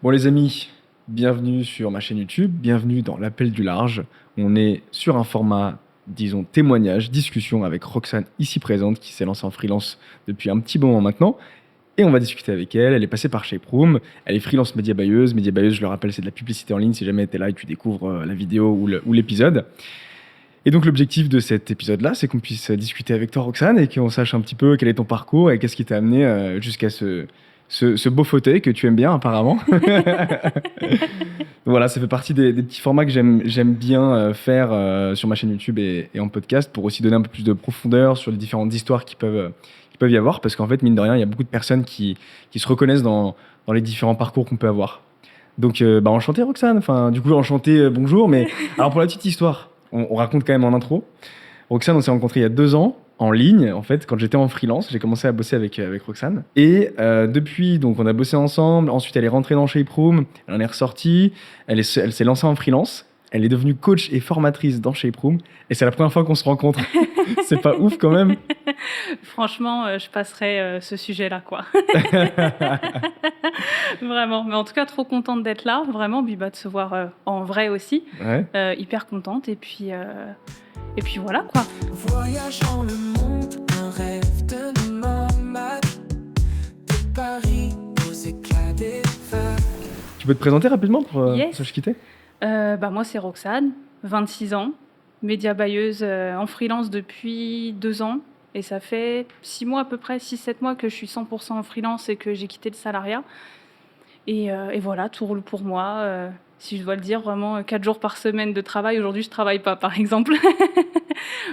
Bon les amis, bienvenue sur ma chaîne YouTube, bienvenue dans l'appel du large. On est sur un format, disons, témoignage, discussion avec Roxane ici présente qui s'est lancée en freelance depuis un petit moment maintenant. Et on va discuter avec elle, elle est passée par Shape Room, elle est freelance média buyeuse. Média buyeuse, je le rappelle, c'est de la publicité en ligne si jamais tu es là et que tu découvres la vidéo ou l'épisode. Et donc l'objectif de cet épisode-là, c'est qu'on puisse discuter avec toi Roxane et qu'on sache un petit peu quel est ton parcours et qu'est-ce qui t'a amené jusqu'à ce beau fauteuil que tu aimes bien apparemment. Voilà, ça fait partie des petits formats que j'aime bien faire sur ma chaîne YouTube et en podcast pour aussi donner un peu plus de profondeur sur les différentes histoires qui peuvent y avoir. Parce qu'en fait, mine de rien, il y a beaucoup de personnes qui se reconnaissent dans les différents parcours qu'on peut avoir. Donc, enchanté Roxane. Enfin, du coup, enchanté, bonjour. Mais alors, pour la petite histoire, on raconte quand même en intro. Roxane, on s'est rencontrés il y a 2 ans en ligne, en fait, quand j'étais en freelance. J'ai commencé à bosser avec Roxane. Et depuis, donc, on a bossé ensemble. Ensuite, elle est rentrée dans Shape Room. Elle en est ressortie. Elle s'est lancée en freelance. Elle est devenue coach et formatrice dans Shape Room. Et c'est la première fois qu'on se rencontre. C'est pas ouf quand même. Franchement, je passerai ce sujet-là, quoi. Vraiment. Mais en tout cas, trop contente d'être là. Vraiment, puis de se voir en vrai aussi. Ouais. Hyper contente. Et puis voilà, quoi. Voyage dans le monde, un rêve de nomade. De Paris aux éclats des vagues. Tu peux te présenter rapidement pour Yes. sache qui t'es? Moi, c'est Roxane, 26 ans, média buyeuse en freelance depuis 2 ans. Et ça fait 6 mois à peu près, 6-7 mois que je suis 100% en freelance et que j'ai quitté le salariat. Et voilà, tout roule pour moi. Si je dois le dire, vraiment 4 jours par semaine de travail. Aujourd'hui, je travaille pas, par exemple.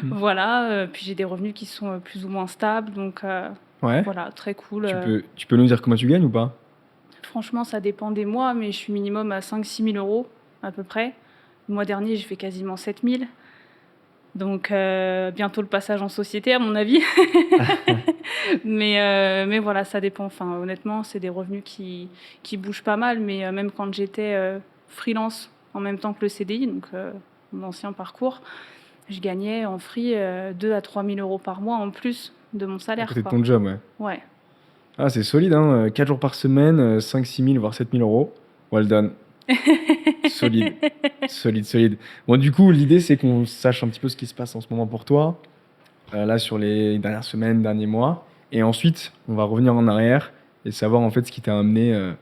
Voilà, puis j'ai des revenus qui sont plus ou moins stables. Donc Ouais. voilà, très cool. Tu peux nous dire comment tu gagnes ou pas? Franchement, ça dépend des mois, mais je suis minimum à 5-6 000 euros à peu près. Le mois dernier, j'ai fait quasiment 7 000. Donc bientôt le passage en société, à mon avis. Mais voilà, ça dépend. Enfin, honnêtement, c'est des revenus qui bougent pas mal. Mais même quand j'étais freelance en même temps que le CDI, donc mon ancien parcours, je gagnais en free 2 à 3 000 euros par mois en plus de mon À salaire, côté de quoi. ton job, ouais. Ouais. Ah, c'est solide, hein. 4 jours par semaine, 5-6 000, voire 7 000 euros. Well done. Solide. Solide. Bon, du coup, l'idée, c'est qu'on sache un petit peu ce qui se passe en ce moment pour toi, là, sur les dernières semaines, derniers mois. Et ensuite, on va revenir en arrière et savoir en fait ce qui t'a amené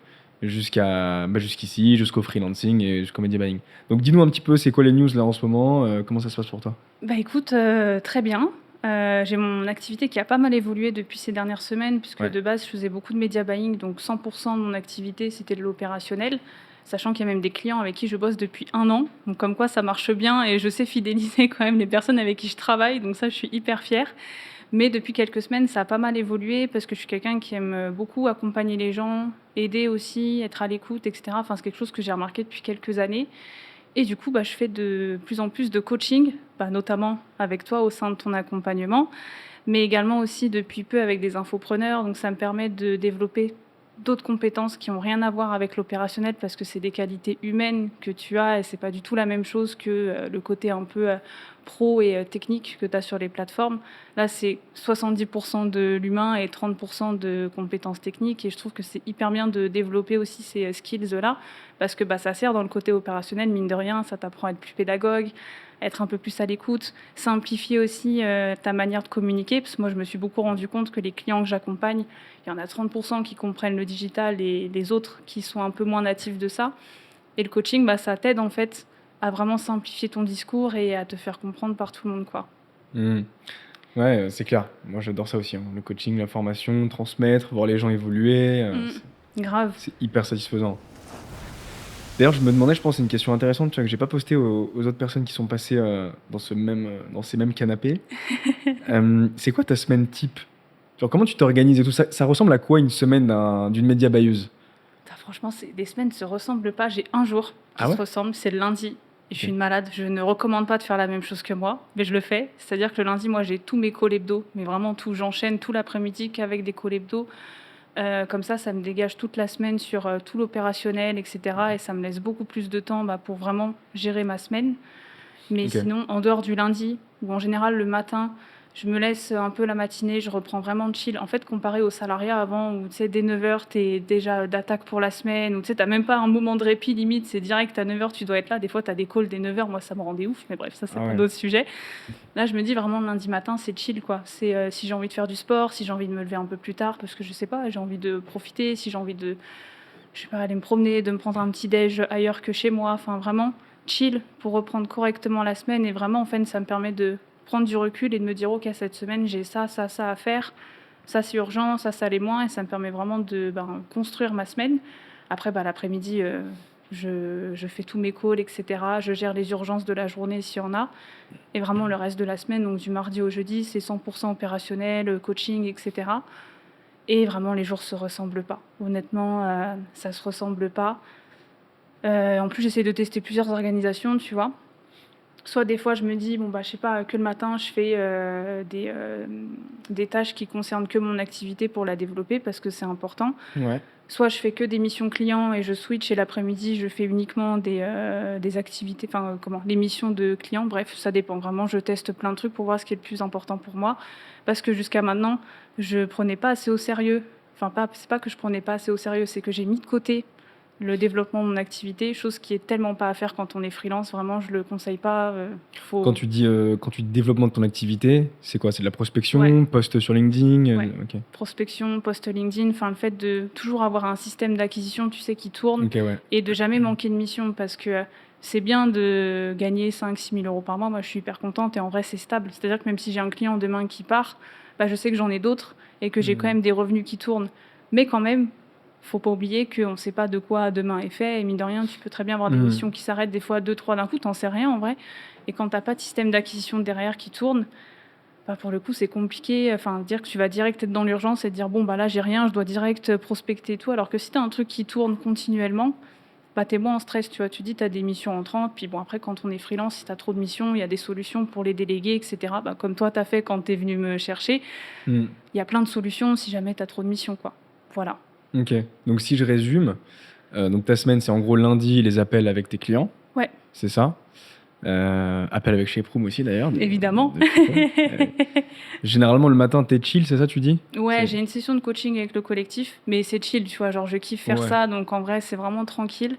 jusqu'ici, jusqu'au freelancing et jusqu'au media buying. Donc, dis-nous un petit peu, c'est quoi les news là en ce moment, comment ça se passe pour toi? Bah écoute, très bien. J'ai mon activité qui a pas mal évolué depuis ces dernières semaines, puisque Ouais. de base, je faisais beaucoup de media buying, donc 100% de mon activité, c'était de l'opérationnel, sachant qu'il y a même des clients avec qui je bosse depuis 1 an. Donc comme quoi, ça marche bien et je sais fidéliser quand même les personnes avec qui je travaille, donc ça, je suis hyper fière. Mais depuis quelques semaines, ça a pas mal évolué parce que je suis quelqu'un qui aime beaucoup accompagner les gens, aider aussi, être à l'écoute, etc. Enfin, c'est quelque chose que j'ai remarqué depuis quelques années. Et du coup, je fais de plus en plus de coaching, notamment avec toi au sein de ton accompagnement, mais également aussi depuis peu avec des infopreneurs. Donc ça me permet de développer d'autres compétences qui n'ont rien à voir avec l'opérationnel parce que c'est des qualités humaines que tu as et c'est pas du tout la même chose que le côté un peu pro et technique que tu as sur les plateformes. Là, c'est 70% de l'humain et 30% de compétences techniques et je trouve que c'est hyper bien de développer aussi ces skills-là parce que ça sert dans le côté opérationnel, mine de rien, ça t'apprend à être plus pédagogue, être un peu plus à l'écoute, simplifier aussi ta manière de communiquer, parce que moi je me suis beaucoup rendu compte que les clients que j'accompagne, il y en a 30% qui comprennent le digital et les autres qui sont un peu moins natifs de ça. Et le coaching, ça t'aide en fait à vraiment simplifier ton discours et à te faire comprendre par tout le monde, quoi. Ouais, c'est clair. Moi, j'adore ça aussi, hein. Le coaching, la formation, transmettre, voir les gens évoluer, Grave. c'est hyper satisfaisant. D'ailleurs, je me demandais, je pense, c'est une question intéressante, tu vois, que j'ai pas postée aux autres personnes qui sont passées dans ces mêmes canapés. C'est quoi ta semaine type? Genre, comment tu t'organises et tout ça? Ça ressemble à quoi une semaine d'une média buyeuse? Franchement, les semaines ne se ressemblent pas. J'ai un jour qui Ah ouais? se ressemble, c'est le lundi. Et je suis Ok. une malade, je ne recommande pas de faire la même chose que moi, mais je le fais. C'est-à-dire que le lundi, moi, j'ai tous mes calls hebdo, mais vraiment tout. J'enchaîne tout l'après-midi qu'avec des calls hebdo. Comme ça me dégage toute la semaine sur tout l'opérationnel, etc. Et ça me laisse beaucoup plus de temps pour vraiment gérer ma semaine. Mais Ok. sinon, en dehors du lundi, où en général le matin, Je me laisse un peu la matinée, je reprends vraiment de chill. En fait, comparé au salariat avant, où tu sais, dès 9h, tu es déjà d'attaque pour la semaine, où tu sais, tu même pas un moment de répit limite, c'est direct à 9h, tu dois être là. Des fois, tu as des calls dès 9h, moi, ça me rendait ouf, mais bref, ça, c'est Ah un ouais. autre sujet. Là, je me dis vraiment, lundi matin, c'est chill, quoi. C'est si j'ai envie de faire du sport, si j'ai envie de me lever un peu plus tard, parce que je sais pas, j'ai envie de profiter, si j'ai envie de, je sais pas, aller me promener, de me prendre un petit déj ailleurs que chez moi, enfin, vraiment chill pour reprendre correctement la semaine. Et vraiment, en fait, ça me permet de prendre du recul et de me dire, OK, cette semaine, j'ai ça, ça, ça à faire. Ça, c'est urgent, ça l'est moins. Et ça me permet vraiment de construire ma semaine. Après, l'après-midi, je fais tous mes calls, etc. Je gère les urgences de la journée s'il y en a. Et vraiment, le reste de la semaine, donc du mardi au jeudi, c'est 100% opérationnel, coaching, etc. Et vraiment, les jours se ressemblent pas. Honnêtement, ça se ressemble pas. En plus, j'essaie de tester plusieurs organisations, tu vois. Soit des fois, je me dis, bon, je sais pas, que le matin, je fais des tâches qui concernent que mon activité pour la développer parce que c'est important. Ouais. Soit je fais que des missions clients et je switch et l'après-midi, je fais uniquement des activités, les missions de clients. Bref, ça dépend vraiment. Je teste plein de trucs pour voir ce qui est le plus important pour moi. Parce que jusqu'à maintenant, je prenais pas assez au sérieux. C'est pas que je prenais pas assez au sérieux, c'est que j'ai mis de côté le développement de mon activité, chose qui est tellement pas à faire quand on est freelance. Vraiment, je le conseille pas. Quand tu dis développement de ton activité, c'est quoi? C'est de la prospection, Ouais. post sur LinkedIn? Ouais. Ok. Prospection, post LinkedIn, le fait de toujours avoir un système d'acquisition, tu sais, qui tourne Ok, ouais. et de jamais manquer de mission parce que c'est bien de gagner 5-6 000 euros par mois. Moi, je suis hyper contente et en vrai, c'est stable. C'est-à-dire que même si j'ai un client demain qui part, je sais que j'en ai d'autres et que j'ai quand même des revenus qui tournent. Mais quand même, faut pas oublier qu'on ne sait pas de quoi demain est fait. Et mine de rien, tu peux très bien avoir des missions qui s'arrêtent des fois 2-3 d'un coup, t'en sais rien en vrai. Et quand t'as pas de système d'acquisition derrière qui tourne, pour le coup, c'est compliqué. Dire que tu vas direct être dans l'urgence et te dire, bon, là, j'ai rien, je dois direct prospecter et tout. Alors que si tu as un truc qui tourne continuellement, tu es moins en stress. Tu vois, tu dis, tu as des missions entrantes. Puis bon, après, quand on est freelance, si tu as trop de missions, il y a des solutions pour les déléguer, etc. Comme toi, tu as fait quand tu es venu me chercher. Il y a plein de solutions si jamais tu as trop de missions, quoi. Voilà. Ok. Donc, si je résume, donc ta semaine, c'est en gros lundi, les appels avec tes clients. Ouais. C'est ça. Appel avec Shape Room aussi, d'ailleurs. Évidemment. Généralement, le matin, t'es chill, c'est ça, tu dis? Ouais, j'ai une session de coaching avec le collectif, mais c'est chill, tu vois, genre je kiffe faire ça, donc en vrai, c'est vraiment tranquille.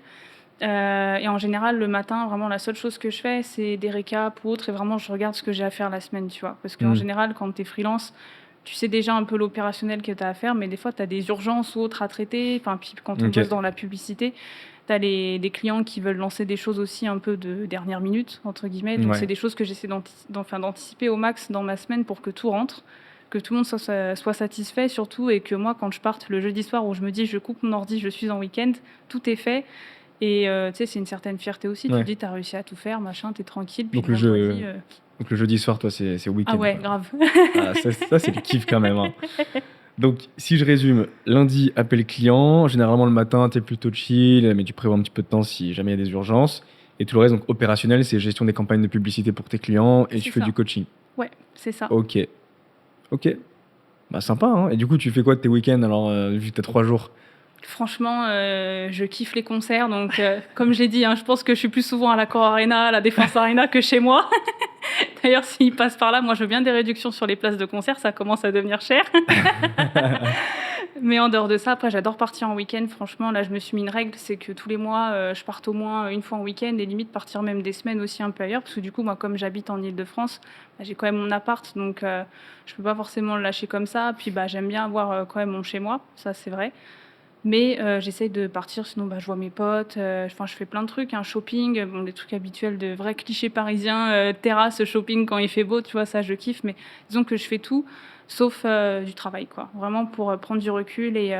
Et en général, le matin, vraiment, la seule chose que je fais, c'est des récaps ou autre, et vraiment, je regarde ce que j'ai à faire la semaine, tu vois. Parce qu'en général, quand t'es freelance, tu sais déjà un peu l'opérationnel que t'as à faire, mais des fois, t'as des urgences ou autres à traiter. Puis quand on bosse dans la publicité, t'as des clients qui veulent lancer des choses aussi un peu de dernière minute, entre guillemets. Donc, c'est des choses que j'essaie d'anticiper au max dans ma semaine pour que tout rentre, que tout le monde soit satisfait surtout, et que moi, quand je parte le jeudi soir où je me dis, je coupe mon ordi, je suis en week-end, tout est fait. Et tu sais, c'est une certaine fierté aussi. Tu te dis, t'as réussi à tout faire, machin, t'es tranquille. Puis Donc le jeudi soir, toi, c'est week-end. Ah ouais, quoi. grave. Ça, c'est le kiff quand même. Hein. Donc, si je résume, lundi, appel client. Généralement, le matin, t'es plutôt chill, mais tu prévois un petit peu de temps si jamais il y a des urgences. Et tout le reste, donc opérationnel, c'est gestion des campagnes de publicité pour tes clients et tu fais du coaching. Ouais, c'est ça. Ok. Sympa, hein. Et du coup, tu fais quoi de tes week-ends alors, vu que t'as 3 jours? Franchement, je kiffe les concerts. Donc, comme j'ai dit, je pense que je suis plus souvent à l'Accor Arena, à la Défense Arena que chez moi. D'ailleurs, s'ils passent par là, moi, je veux bien des réductions sur les places de concert. Ça commence à devenir cher. Mais en dehors de ça, après, j'adore partir en week-end. Franchement, là, je me suis mis une règle, c'est que tous les mois, je parte au moins une fois en week-end et limite partir même des semaines aussi un peu ailleurs. Parce que du coup, moi, comme j'habite en Île-de-France, j'ai quand même mon appart. Donc, je peux pas forcément le lâcher comme ça. Puis, j'aime bien avoir quand même mon chez-moi. Ça, c'est vrai. Mais j'essaye de partir, sinon je vois mes potes, je fais plein de trucs, shopping, des trucs habituels de vrais clichés parisiens, terrasse, shopping quand il fait beau, tu vois, ça je kiffe, mais disons que je fais tout, sauf du travail, quoi. Vraiment pour prendre du recul et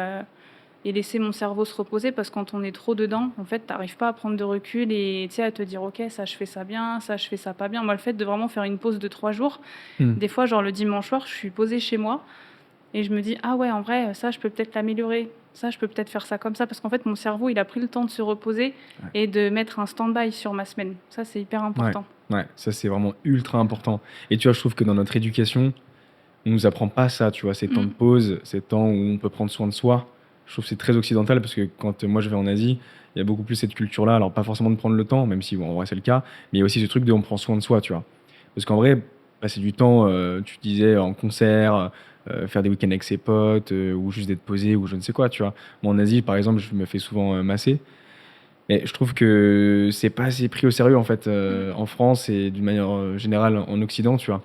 laisser mon cerveau se reposer, parce que quand on est trop dedans, en fait, t'arrives pas à prendre de recul et à te dire, ok, ça je fais ça bien, ça je fais ça pas bien. Moi, le fait de vraiment faire une pause de 3 jours, des fois, genre le dimanche soir, je suis posée chez moi, et je me dis, ah ouais, en vrai, ça, je peux peut-être l'améliorer. Ça, je peux peut-être faire ça comme ça. Parce qu'en fait, mon cerveau, il a pris le temps de se reposer et de mettre un stand-by sur ma semaine. Ça, c'est hyper important. Ouais, ça, c'est vraiment ultra important. Et tu vois, je trouve que dans notre éducation, on nous apprend pas ça, tu vois, ces temps de pause, ces temps où on peut prendre soin de soi. Je trouve que c'est très occidental parce que quand moi, je vais en Asie, il y a beaucoup plus cette culture-là. Alors, pas forcément de prendre le temps, même si, en vrai, c'est le cas. Mais il y a aussi ce truc de on prend soin de soi, tu vois. Parce qu'en vrai, passer du temps, tu disais en concert, faire des week-ends avec ses potes, ou juste d'être posé ou je ne sais quoi, tu vois? Moi, en Asie, par exemple, je me fais souvent, masser et je trouve que c'est pas assez pris au sérieux, en fait, Mmh. en France et d'une manière, générale en Occident, tu vois?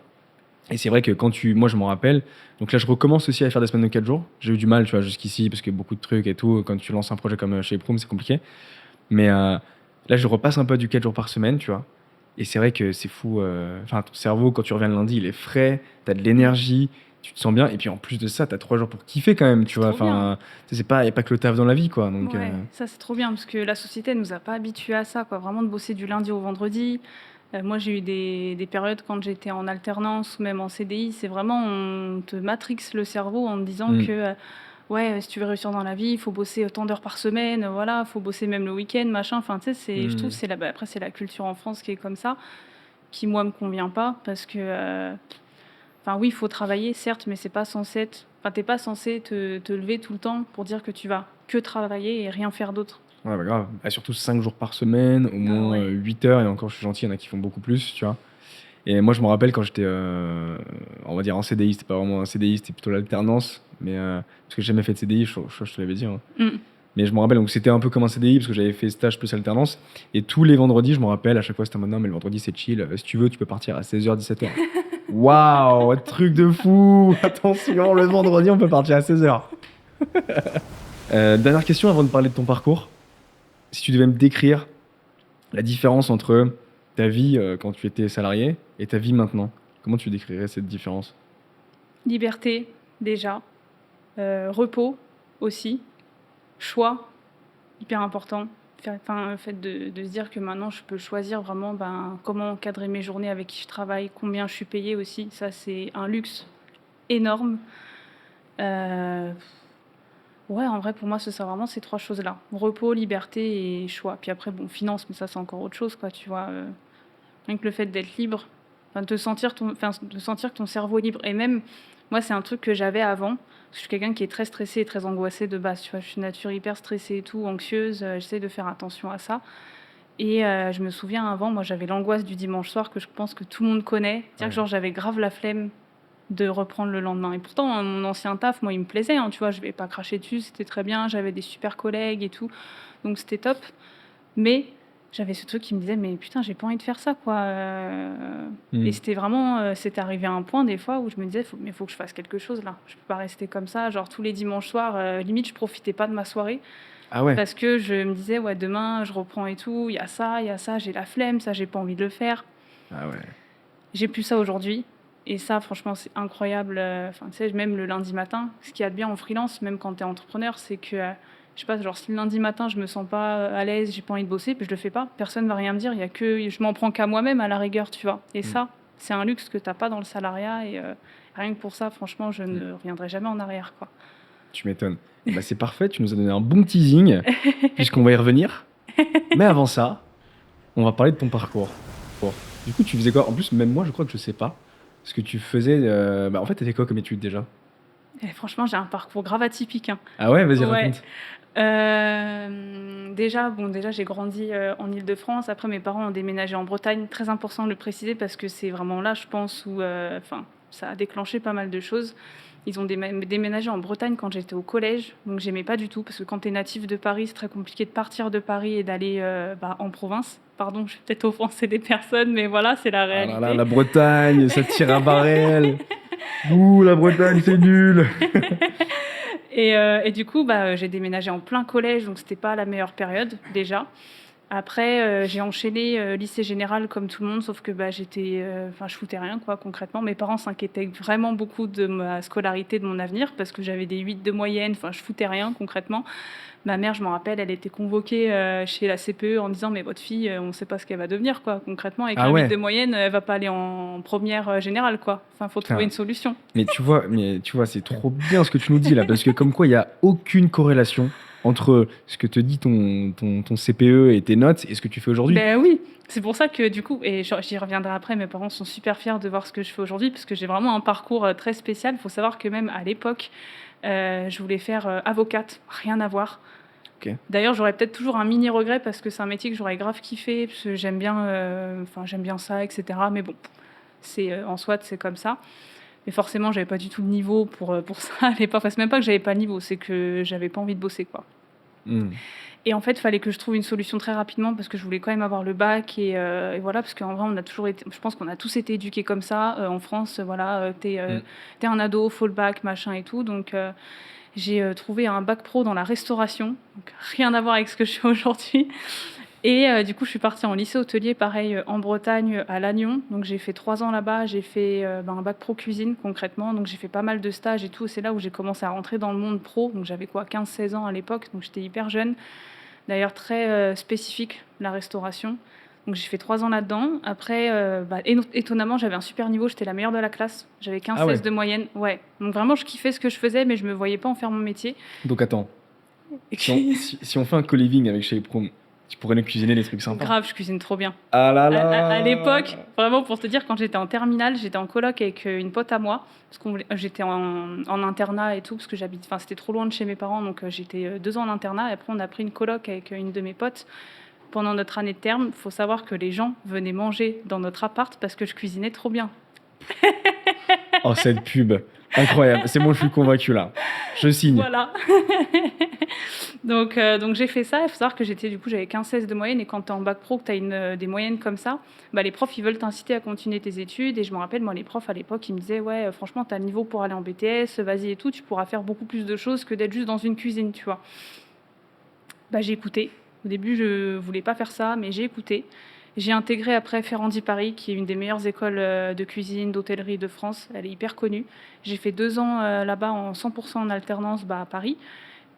Et c'est vrai que moi, je m'en rappelle, donc là, je recommence aussi à faire des semaines de 4 jours. J'ai eu du mal, tu vois, jusqu'ici parce que beaucoup de trucs et tout, quand tu lances un projet comme, chez Proom, c'est compliqué. Mais là, je repasse un peu du 4 jours par semaine, tu vois? Et c'est vrai que c'est fou, enfin, ton cerveau, quand tu reviens le lundi, il est frais, tu as de Mmh. l'énergie, tu te sens bien et puis en plus de ça, tu as 3 jours pour kiffer quand même, tu C'est vois? trop bien. Enfin, tu sais, c'est pas il y a pas que le taf dans la vie, quoi, donc Ouais, ça c'est trop bien parce que la société elle nous a pas habitués à ça, quoi. Vraiment de bosser du lundi au vendredi. Moi j'ai eu des périodes quand j'étais en alternance ou même en CDI, c'est vraiment on te matrixe le cerveau en te disant mmh, que, ouais, si tu veux réussir dans la vie, il faut bosser autant d'heures par semaine, voilà, faut bosser même le week-end, machin. Enfin, tu sais, je trouve que mmh. c'est après c'est la culture en France qui est comme ça, qui moi me convient pas parce que, enfin oui, il faut travailler certes, mais c'est pas censé être enfin tu pas censé te lever tout le temps pour dire que tu vas que travailler et rien faire d'autre. Ouais, bah, grave. Bah, surtout 5 jours par semaine, au Ah moins, ouais. 8 heures et encore je suis gentil, il y en a qui font beaucoup plus, tu vois? Et moi, je me rappelle quand j'étais, on va dire en CDI, c'était pas vraiment un CDI, c'était plutôt l'alternance, mais parce que j'ai jamais fait de CDI, je te l'avais dit, hein. Mmh. Mais je me rappelle, donc c'était un peu comme un CDI parce que j'avais fait stage plus alternance et tous les vendredis, je me rappelle, à chaque fois, c'était en mode: «Non, mais le vendredi, c'est chill, si tu veux, tu peux partir à 16h-17h». Waouh! Truc de fou! Attention, le vendredi, on peut partir à 16h. Dernière question avant de parler de ton parcours. Si tu devais me décrire la différence entre ta vie, quand tu étais salarié et ta vie maintenant, comment tu décrirais cette différence? Liberté déjà, repos aussi, choix, hyper important. Enfin, le fait de se dire que maintenant je peux choisir vraiment, ben, comment encadrer mes journées, avec qui je travaille, combien je suis payée aussi, ça c'est un luxe énorme. Heu, ouais, en vrai pour moi ce serait vraiment ces 3 choses-là. Repos, liberté et choix. Puis après bon, finance, mais ça c'est encore autre chose quoi, tu vois? Rien que le fait d'être libre, enfin de sentir que ton cerveau est libre et même moi, c'est un truc que j'avais avant, parce que je suis quelqu'un qui est très stressé et très angoissé de base, tu vois? Je suis de nature hyper stressée et tout, anxieuse, j'essaie de faire attention à ça et je me souviens avant, moi, j'avais l'angoisse du dimanche soir que je pense que tout le monde connaît. C'est-à-dire que Ouais. genre j'avais grave la flemme de reprendre le lendemain et pourtant, mon ancien taf, moi, il me plaisait, hein, tu vois? Je vais pas cracher dessus, c'était très bien, j'avais des super collègues et tout, donc c'était top. Mais j'avais ce truc qui me disait: «Mais putain, j'ai pas envie de faire ça, quoi», et Mmh. c'était vraiment, c'était arrivé à un point des fois où je me disais: «Faut que je fasse quelque chose là. Je peux pas rester comme ça». Genre tous les dimanches soirs, limite je profitais pas de ma soirée Ah ouais? parce que je me disais: «Ouais, demain je reprends et tout, il y a ça, j'ai la flemme, ça j'ai pas envie de le faire». Ah ouais. J'ai plus ça aujourd'hui et ça franchement c'est incroyable, enfin tu sais même le lundi matin, ce qu'il y a de bien en freelance, même quand tu es entrepreneur, c'est que, je sais pas, genre si le lundi matin je me sens pas, à l'aise, j'ai pas envie de bosser, puis je le fais pas, personne va rien me dire, il y a que je m'en prends qu'à moi-même à la rigueur, tu vois? Et Mmh. ça, c'est un luxe que tu as pas dans le salariat et rien que pour ça franchement je Mmh. ne reviendrai jamais en arrière, quoi. Tu m'étonnes. Bah, c'est parfait, tu nous as donné un bon teasing, puisqu'on va y revenir. Mais avant ça, on va parler de ton parcours. Bon. Du coup, tu faisais quoi? En plus, même moi, je crois que je sais pas. Ce que tu faisais, bah, en fait, tu quoi comme études déjà? Et franchement, j'ai un parcours grave atypique, hein. Ah ouais? Vas-y, Ouais. raconte. Déjà j'ai grandi, en Île-de-France. Après mes parents ont déménagé en Bretagne. Très important de le préciser parce que c'est vraiment là, je pense, où, enfin, ça a déclenché pas mal de choses. Ils ont déménagé en Bretagne quand j'étais au collège, donc j'aimais pas du tout parce que quand tu es natif de Paris, c'est très compliqué de partir de Paris et d'aller, bah, en province. Pardon, je vais peut-être offenser des personnes, mais voilà, c'est la Ah là là, réalité. la Bretagne, ça tire à Barel. Ouh, la Bretagne, c'est nul. Et du coup, bah, j'ai déménagé en plein collège, donc c'était pas la meilleure période déjà. Après, j'ai enchaîné, lycée général comme tout le monde, sauf que, bah, enfin, je foutais rien quoi concrètement. Mes parents s'inquiétaient vraiment beaucoup de ma scolarité, de mon avenir, parce que j'avais des 8 de moyenne, enfin, je foutais rien concrètement. Ma mère, je m'en rappelle, elle était convoquée, chez la CPE en disant: «Mais votre fille, on ne sait pas ce qu'elle va devenir quoi, concrètement avec Ah un 8 de ouais. moyenne, elle va pas aller en première générale quoi. Enfin, faut trouver Putain. une solution». Mais tu vois, c'est trop bien ce que tu nous dis là, parce que comme quoi il y a aucune corrélation entre ce que te dit ton CPE et tes notes et ce que tu fais aujourd'hui. Ben oui, c'est pour ça que du coup et j'y reviendrai après, mes parents sont super fiers de voir ce que je fais aujourd'hui parce que j'ai vraiment un parcours, très spécial. Il faut savoir que même à l'époque, je voulais faire, avocate, rien à voir. OK. D'ailleurs, j'aurais peut-être toujours un mini regret parce que c'est un métier que j'aurais grave kiffé, parce que j'aime bien ça et cetera, mais bon, En soi, c'est comme ça. Mais forcément, j'avais pas du tout le niveau pour ça à l'époque. Enfin, c'est même pas que j'avais pas le niveau, c'est que j'avais pas envie de bosser, quoi. Hmm. Et en fait, il fallait que je trouve une solution très rapidement parce que je voulais quand même avoir le bac. Et voilà, parce qu'en vrai, on a toujours été, je pense qu'on a tous été éduqués comme ça. En France, voilà, t'es un ado, faut le bac, machin et tout. Donc, j'ai trouvé un bac pro dans la restauration. Donc, rien à voir avec ce que je fais aujourd'hui. Et du coup, je suis partie en lycée hôtelier, pareil, en Bretagne, à Lannion. Donc, j'ai fait 3 ans là-bas. J'ai fait un bac pro cuisine, concrètement. Donc, j'ai fait pas mal de stages et tout. C'est là où j'ai commencé à rentrer dans le monde pro. Donc, j'avais quoi, 15-16 ans à l'époque. Donc, j'étais hyper jeune. D'ailleurs, très spécifique, la restauration. Donc, j'ai fait 3 ans là-dedans. Après, étonnamment, j'avais un super niveau. J'étais la meilleure de la classe. J'avais 15-16 Ah ouais. de moyenne. Ouais. Donc, vraiment, je kiffais ce que je faisais, mais je me voyais pas en faire mon métier. Donc attends, si on fait un co-living avec Chez Prom, tu pourrais nous cuisiner des trucs sympas. Grave, je cuisine trop bien. Ah là À là. l'époque, vraiment pour te dire, quand j'étais en terminale, j'étais en coloc avec une pote à moi, parce j'étais en internat et tout, parce que c'était trop loin de chez mes parents, donc j'étais 2 ans en internat, et après on a pris une coloc avec une de mes potes. Pendant notre année de terme, il faut savoir que les gens venaient manger dans notre appart parce que je cuisinais trop bien. Oh, cette pub, incroyable. C'est bon, je suis convaincu là. Je signe. Voilà. Donc j'ai fait ça. Il faut savoir que j'avais 15-16 de moyenne. Et quand tu es en bac pro, que tu as des moyennes comme ça, les profs, ils veulent t'inciter à continuer tes études. Et je me rappelle, moi, les profs, à l'époque, ils me disaient, ouais, franchement, tu as le niveau pour aller en BTS, vas-y et tout, tu pourras faire beaucoup plus de choses que d'être juste dans une cuisine, tu vois. J'ai écouté. Au début, je voulais pas faire ça, mais j'ai écouté. J'ai intégré après Ferrandi Paris, qui est une des meilleures écoles de cuisine, d'hôtellerie de France. Elle est hyper connue. J'ai fait 2 ans là-bas en 100% en alternance à Paris.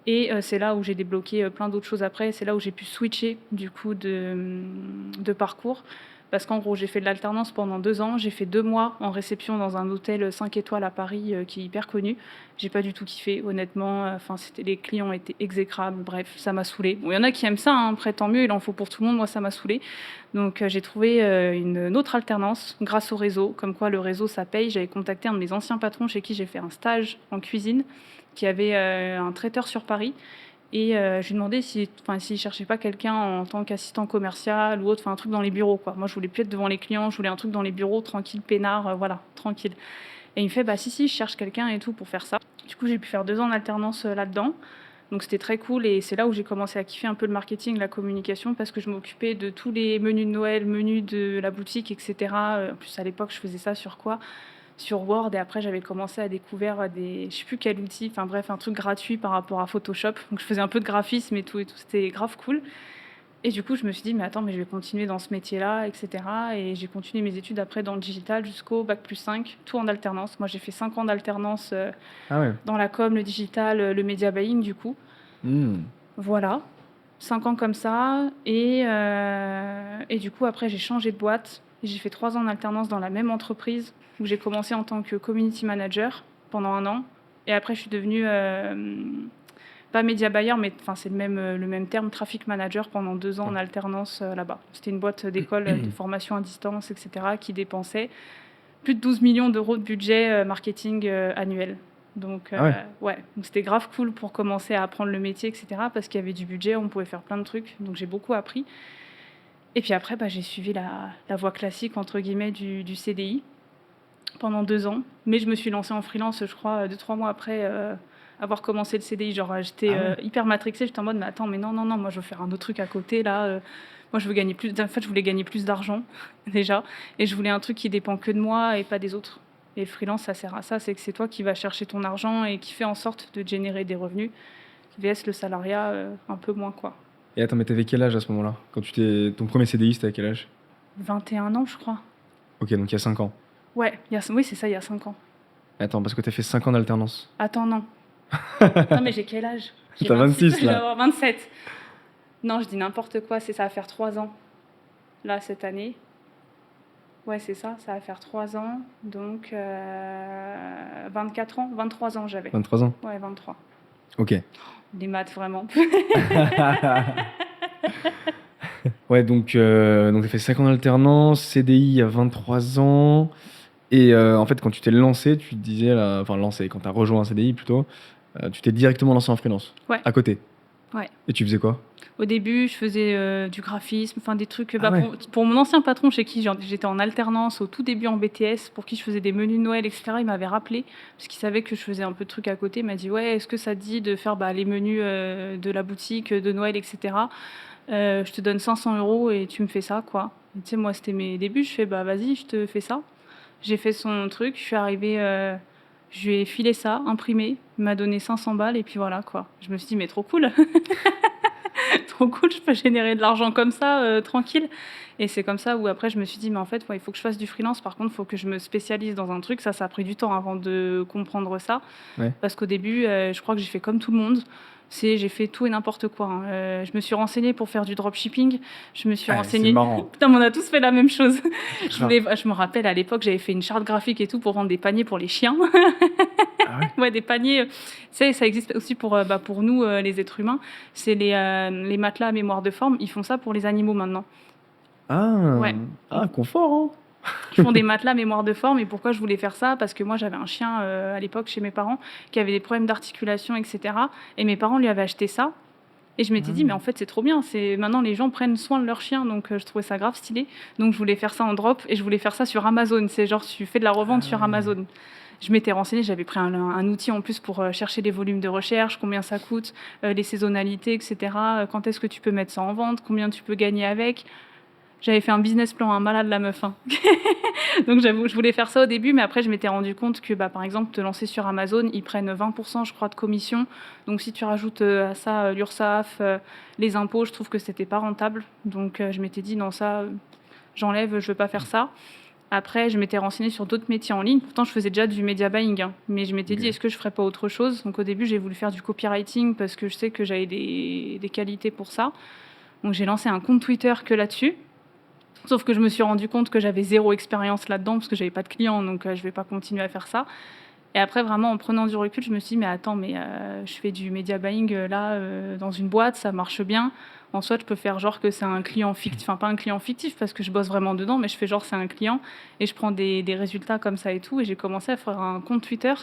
Et c'est là où j'ai débloqué plein d'autres choses après. C'est là où j'ai pu switcher du coup de parcours. Parce qu'en gros, j'ai fait de l'alternance pendant 2 ans. J'ai fait 2 mois en réception dans un hôtel 5 étoiles à Paris qui est hyper connu. J'ai pas du tout kiffé, honnêtement. Les clients étaient exécrables. Bref, ça m'a saoulée. Bon, il y en a qui aiment ça, hein. Après, tant mieux, il en faut pour tout le monde. Moi, ça m'a saoulée. Donc, j'ai trouvé une autre alternance grâce au réseau. Comme quoi, le réseau, ça paye. J'avais contacté un de mes anciens patrons chez qui j'ai fait un stage en cuisine, qui avait un traiteur sur Paris. Et je lui ai demandé s'il ne cherchait pas quelqu'un en tant qu'assistant commercial ou autre, un truc dans les bureaux, quoi. Moi, je voulais plus être devant les clients, je voulais un truc dans les bureaux, tranquille, peinard, voilà, tranquille. Et il me fait, si, je cherche quelqu'un et tout pour faire ça. Du coup, j'ai pu faire 2 ans en alternance là-dedans. Donc, c'était très cool. Et c'est là où j'ai commencé à kiffer un peu le marketing, la communication, parce que je m'occupais de tous les menus de Noël, menus de la boutique, etc. En plus, à l'époque, je faisais ça sur quoi ? Sur Word, et après j'avais commencé à découvrir je sais plus quel outil, un truc gratuit par rapport à Photoshop, donc je faisais un peu de graphisme et tout, c'était grave cool. Et du coup je me suis dit mais attends, mais je vais continuer dans ce métier là, etc. Et j'ai continué mes études après dans le digital jusqu'au bac+5, tout en alternance. Moi j'ai fait 5 ans d'alternance dans la com, le digital, le media buying du coup. Voilà, 5 ans comme ça, et du coup après j'ai changé de boîte. J'ai fait 3 ans d'alternance dans la même entreprise où j'ai commencé en tant que community manager pendant 1 an. Et après, je suis devenue, pas média buyer, mais c'est le même terme, traffic manager pendant 2 ans en alternance là-bas. C'était une boîte d'école de formation à distance, etc., qui dépensait plus de 12 millions d'euros de budget marketing annuel. Donc, donc c'était grave cool pour commencer à apprendre le métier, etc., parce qu'il y avait du budget, on pouvait faire plein de trucs. Donc, j'ai beaucoup appris. Et puis après, j'ai suivi la voie classique, entre guillemets, du CDI pendant 2 ans. Mais je me suis lancée en freelance, je crois, 2-3 mois après avoir commencé le CDI. Genre, j'étais hyper matrixée. J'étais en mode, mais attends, mais non, moi, je veux faire un autre truc à côté, là. Moi, je veux gagner plus. En fait, je voulais gagner plus d'argent, déjà. Et je voulais un truc qui dépend que de moi et pas des autres. Et le freelance, ça sert à ça. C'est que c'est toi qui vas chercher ton argent et qui fait en sorte de générer des revenus. VS le salariat, un peu moins, quoi. Et attends, mais t'avais quel âge à ce moment-là ? Quand ton premier CDI, c'était à quel âge ? 21 ans, je crois. Ok, donc il y a 5 ans. Ouais, oui, c'est ça, il y a 5 ans. Attends, parce que t'as fait 5 ans d'alternance. Attends, non. Non, mais j'ai quel âge ? T'as 26, là. Je vais avoir 27. Non, je dis n'importe quoi, ça va faire 3 ans. Là, cette année. Ouais, c'est ça, ça va faire 3 ans. Donc, 24 ans, 23 ans j'avais. 23 ans ? Ouais, 23. Ok. Les maths, vraiment. Ouais, donc t'as fait 5 ans d'alternance, CDI à 23 ans. Et en fait, quand tu t'es lancé, tu te disais, quand t'as rejoint un CDI plutôt, tu t'es directement lancé en freelance. Ouais. À côté. Ouais. Et tu faisais quoi? Au début, je faisais du graphisme, enfin des trucs. Ah ouais. Pour mon ancien patron, chez qui j'étais en alternance au tout début en BTS, pour qui je faisais des menus de Noël, etc. Il m'avait rappelé, parce qu'il savait que je faisais un peu de trucs à côté. Il m'a dit ouais, est-ce que ça te dit de faire les menus de la boutique de Noël, etc. Je te donne 500 € et tu me fais ça, quoi. Et tu sais, moi, c'était mes débuts. Je fais bah vas-y, je te fais ça. J'ai fait son truc. Je suis arrivée. Je lui ai filé ça, imprimé. Il m'a donné 500 balles et puis voilà, quoi. Je me suis dit mais trop cool. Trop cool, je peux générer de l'argent comme ça, tranquille. Et c'est comme ça où après je me suis dit, mais en fait, ouais, il faut que je fasse du freelance. Par contre, il faut que je me spécialise dans un truc. Ça a pris du temps avant de comprendre ça. Ouais. Parce qu'au début, je crois que j'ai fait comme tout le monde. J'ai fait tout et n'importe quoi, hein. Je me suis renseignée pour faire du dropshipping. Je me suis Ah, c'est renseignée. marrant. Putain, mais on a tous fait la même chose. Grave. Je me rappelle à l'époque, j'avais fait une charte graphique et tout pour vendre des paniers pour les chiens. Ah ouais? Ouais, des paniers. Tu sais, ça existe aussi pour nous, les êtres humains. C'est les matelas à mémoire de forme. Ils font ça pour les animaux maintenant. Ah, Ouais. ah, confort, hein? Ils font des matelas à mémoire de forme. Et pourquoi je voulais faire ça? Parce que moi, j'avais un chien à l'époque chez mes parents qui avait des problèmes d'articulation, etc. Et mes parents lui avaient acheté ça. Et je m'étais dit, mais en fait, c'est trop bien. Maintenant, les gens prennent soin de leur chien. Donc, je trouvais ça grave stylé. Donc, je voulais faire ça en drop et je voulais faire ça sur Amazon. C'est genre, tu fais de la revente sur Amazon. Je m'étais renseignée, j'avais pris un outil en plus pour chercher les volumes de recherche, combien ça coûte, les saisonnalités, etc. Quand est-ce que tu peux mettre ça en vente, combien tu peux gagner avec. J'avais fait un business plan, un malade la meuf, hein. Donc j'avoue, je voulais faire ça au début, mais après je m'étais rendu compte que par exemple, te lancer sur Amazon, ils prennent 20% je crois de commission. Donc si tu rajoutes à ça l'URSSAF, les impôts, je trouve que c'était pas rentable. Donc je m'étais dit non, ça j'enlève, je veux pas faire ça. Après, je m'étais renseignée sur d'autres métiers en ligne. Pourtant, je faisais déjà du media buying, hein. Mais je m'étais dit, est-ce que je ferais pas autre chose? Donc au début, j'ai voulu faire du copywriting parce que je sais que j'avais des qualités pour ça. Donc j'ai lancé un compte Twitter que là-dessus. Sauf que je me suis rendu compte que j'avais zéro expérience là-dedans parce que j'avais pas de clients, donc je vais pas continuer à faire ça. Et après, vraiment, en prenant du recul, je me suis dit, mais attends, je fais du media buying dans une boîte, ça marche bien. En soit, je peux faire genre que c'est un client fictif, enfin pas un client fictif parce que je bosse vraiment dedans, mais je fais genre c'est un client et je prends des résultats comme ça et tout. Et j'ai commencé à faire un compte Twitter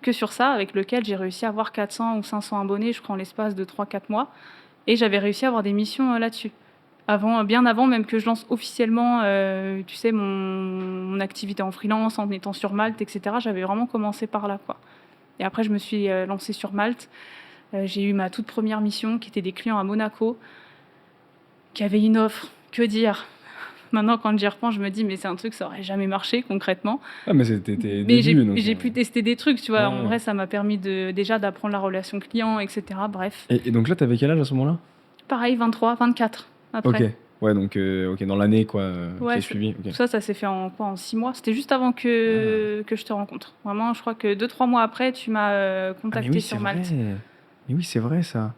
que sur ça, avec lequel j'ai réussi à avoir 400 ou 500 abonnés, je crois, en l'espace de 3-4 mois. Et j'avais réussi à avoir des missions là-dessus. Bien avant même que je lance officiellement, tu sais, mon activité en freelance, en étant sur Malte, etc. J'avais vraiment commencé par là, quoi. Et après, je me suis lancée sur Malte. J'ai eu ma toute première mission, qui était des clients à Monaco, qui avaient une offre. Que dire? Maintenant, quand j'y repense, je me dis, mais c'est un truc, ça aurait jamais marché concrètement. Ah, mais c'était tes Mais débuts, donc, j'ai pu tester des trucs, tu vois. ouais. En vrai, ça m'a permis déjà d'apprendre la relation client, etc. Bref. Et donc là, t'avais quel âge à ce moment-là? Pareil, 23, 24 après. Ok, ouais, donc ok, dans l'année quoi, qui Ouais, a suivi. tout Ok. ça s'est fait en 6 mois. C'était juste avant que je te rencontre. Vraiment, je crois que 2-3 mois après, tu m'as Ah, mais contacté oui, sur c'est Malte. vrai. Mais oui, c'est vrai ça.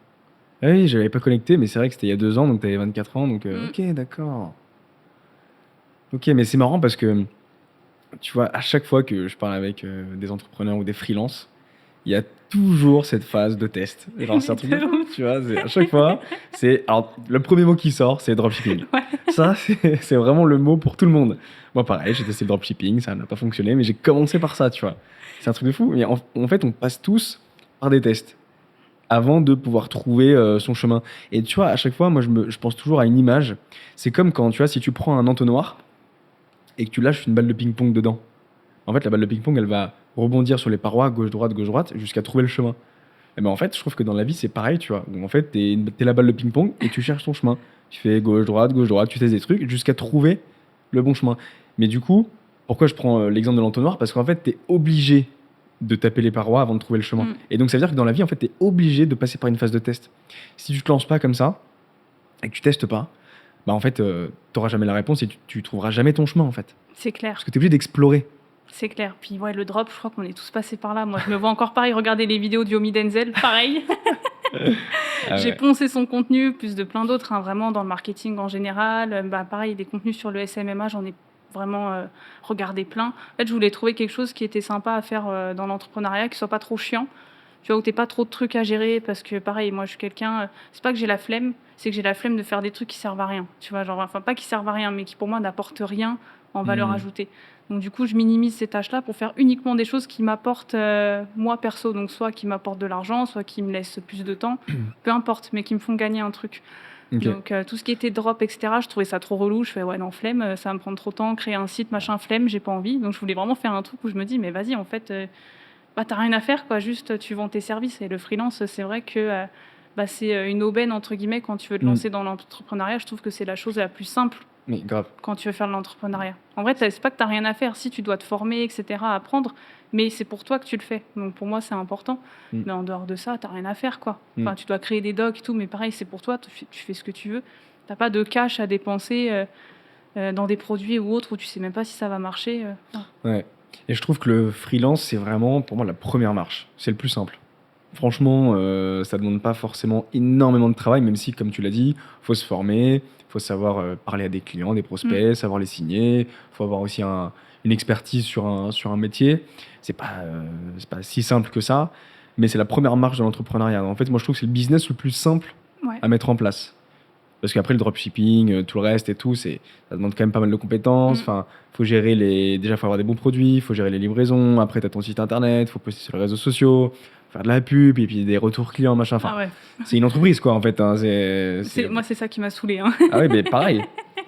Ah oui, j'avais pas connecté, mais c'est vrai que c'était il y a 2 ans, donc t'avais 24 ans, donc ok, d'accord. Ok, mais c'est marrant parce que, tu vois, à chaque fois que je parle avec des entrepreneurs ou des freelances, il y a toujours cette phase de test. Genre, c'est un truc de fou, tu vois. À chaque fois, alors, le premier mot qui sort, c'est dropshipping. Ouais. Ça, c'est vraiment le mot pour tout le monde. Moi, pareil, j'ai testé le dropshipping, ça n'a pas fonctionné, mais j'ai commencé par ça, tu vois. C'est un truc de fou. Mais en fait, on passe tous par des tests avant de pouvoir trouver son chemin. Et tu vois, à chaque fois, moi, je pense toujours à une image. C'est comme quand, tu vois, si tu prends un entonnoir et que tu lâches une balle de ping-pong dedans. En fait, la balle de ping-pong, elle va rebondir sur les parois, gauche-droite, jusqu'à trouver le chemin. Et ben en fait, je trouve que dans la vie, c'est pareil, tu vois. Où en fait, t'es la balle de ping-pong et tu cherches ton chemin. Tu fais gauche-droite, tu testes des trucs jusqu'à trouver le bon chemin. Mais du coup, pourquoi je prends l'exemple de l'entonnoir? Parce qu'en fait, t'es obligé de taper les parois avant de trouver le chemin. Et donc, ça veut dire que dans la vie, en fait, t'es obligé de passer par une phase de test. Si tu te lances pas comme ça et que tu testes pas, bah en fait, t'auras jamais la réponse et tu trouveras jamais ton chemin, en fait. C'est clair. Parce que t'es obligé d'explorer. C'est clair. Puis ouais, le drop, je crois qu'on est tous passés par là. Moi, je me vois encore pareil, regarder les vidéos d'Yomi Denzel, pareil. Ah J'ai ouais. poncé son contenu, plus de plein d'autres, hein, vraiment dans le marketing en général. Pareil, des contenus sur le SMMA, j'en ai vraiment regardé plein. En fait, je voulais trouver quelque chose qui était sympa à faire dans l'entrepreneuriat, qui soit pas trop chiant. Tu vois, où t'es pas trop de trucs à gérer parce que pareil, moi je suis quelqu'un, c'est pas que j'ai la flemme, c'est que j'ai la flemme de faire des trucs qui servent à rien. Tu vois, genre, enfin pas qui servent à rien, mais qui pour moi n'apportent rien en valeur Mhm. ajoutée. Donc du coup, je minimise ces tâches-là pour faire uniquement des choses qui m'apportent moi perso, donc soit qui m'apportent de l'argent, soit qui me laissent plus de temps, peu importe, mais qui me font gagner un truc. Ok. Donc tout ce qui était drop, etc., je trouvais ça trop relou. Je fais ouais non, flemme, ça va me prendre trop de temps, créer un site, machin, flemme, j'ai pas envie. Donc je voulais vraiment faire un truc où je me dis mais vas-y en fait, bah t'as rien à faire quoi, juste tu vends tes services. Et le freelance, c'est vrai que bah, c'est une aubaine entre guillemets quand tu veux te Mm. lancer dans l'entrepreneuriat. Je trouve que c'est la chose la plus simple Mais grave. quand tu veux faire de l'entrepreneuriat. En vrai, c'est pas que t'as rien à faire, si tu dois te former, etc., apprendre, mais c'est pour toi que tu le fais. Donc pour moi, c'est important. Mm. Mais en dehors de ça, t'as rien à faire, quoi. Mm. Enfin, tu dois créer des docs et tout, mais pareil, c'est pour toi, tu fais ce que tu veux. T'as pas de cash à dépenser dans des produits ou autres où tu sais même pas si ça va marcher. Enfin, Ouais. Et je trouve que le freelance, c'est vraiment pour moi la première marche. C'est le plus simple. Franchement, ça demande pas forcément énormément de travail, même si, comme tu l'as dit, faut se former, faut savoir parler à des clients, des prospects, savoir les signer, faut avoir aussi une expertise sur un métier. C'est pas si simple que ça, mais c'est la première marche de l'entrepreneuriat. En fait, moi, je trouve que c'est le business le plus simple ouais. à mettre en place. Parce qu'après, le dropshipping, tout le reste et tout, ça demande quand même pas mal de compétences. Mm. Enfin, faut gérer déjà, faut avoir des bons produits, faut gérer les livraisons. Après, tu as ton site internet, faut poster sur les réseaux sociaux, faire de la pub, et puis des retours clients, machin. Enfin, Ah ouais. c'est une entreprise, quoi, en fait. Hein. Moi, c'est ça qui m'a saoulée. Hein. Ah ouais, mais pareil.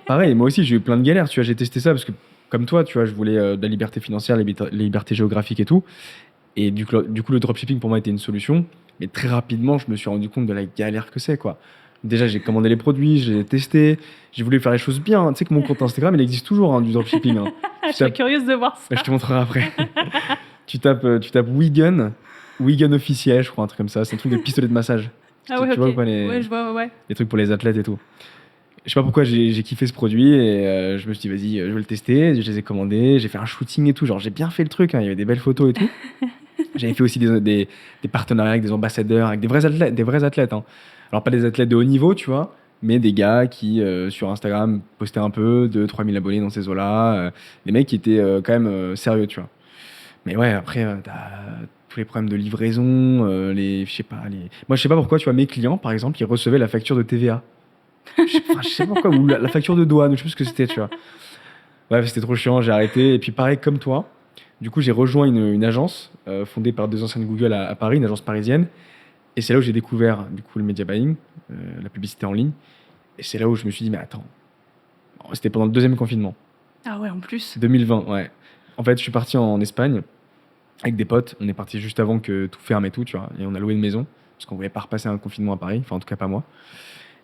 Pareil, moi aussi, j'ai eu plein de galères. Tu vois, j'ai testé ça parce que, comme toi, tu vois, je voulais de la liberté financière, la liberté géographique et tout. Et du coup, le dropshipping, pour moi, était une solution. Mais très rapidement, je me suis rendu compte de la galère que c'est, quoi. Déjà, j'ai commandé les produits, j'ai testé, j'ai voulu faire les choses bien. Tu sais que mon compte Instagram, il existe toujours, hein, du dropshipping. Hein. Je suis curieuse de voir ça. Je te montrerai après. tu tapes Wigan officiel, je crois, un truc comme ça. C'est un truc de pistolet de massage. Ah ouais, Tu vois ok. ou pas Ouais, je vois, ouais. les trucs pour les athlètes et tout. Je sais pas pourquoi j'ai kiffé ce produit et je me suis dit, vas-y, je vais le tester. Je les ai commandés, j'ai fait un shooting et tout. Genre, j'ai bien fait le truc, hein, il y avait des belles photos et tout. J'avais fait aussi des partenariats avec des ambassadeurs, avec des vrais athlètes. Hein. Alors, pas des athlètes de haut niveau, tu vois, mais des gars qui, sur Instagram, postaient un peu, 2-3 000 abonnés dans ces eaux-là. Des mecs qui étaient quand même sérieux, tu vois. Mais ouais, après, t'as tous les problèmes de livraison, je sais pas, Moi, je sais pas pourquoi, tu vois, mes clients, par exemple, ils recevaient la facture de TVA. Je sais pas pourquoi, ou la facture de douane, ou je sais plus ce que c'était, tu vois. Ouais, c'était trop chiant, j'ai arrêté. Et puis, pareil, comme toi, du coup, j'ai rejoint une agence fondée par deux anciens de Google à Paris, une agence parisienne. Et c'est là où j'ai découvert, du coup, le media buying, la publicité en ligne. Et c'est là où je me suis dit, mais attends, c'était pendant le deuxième confinement, Ah ouais, en plus. 2020, ouais. En fait, je suis parti en Espagne avec des potes. On est parti juste avant que tout ferme et tout, tu vois. Et on a loué une maison, parce qu'on voulait pas repasser un confinement à Paris, enfin, en tout cas, pas moi.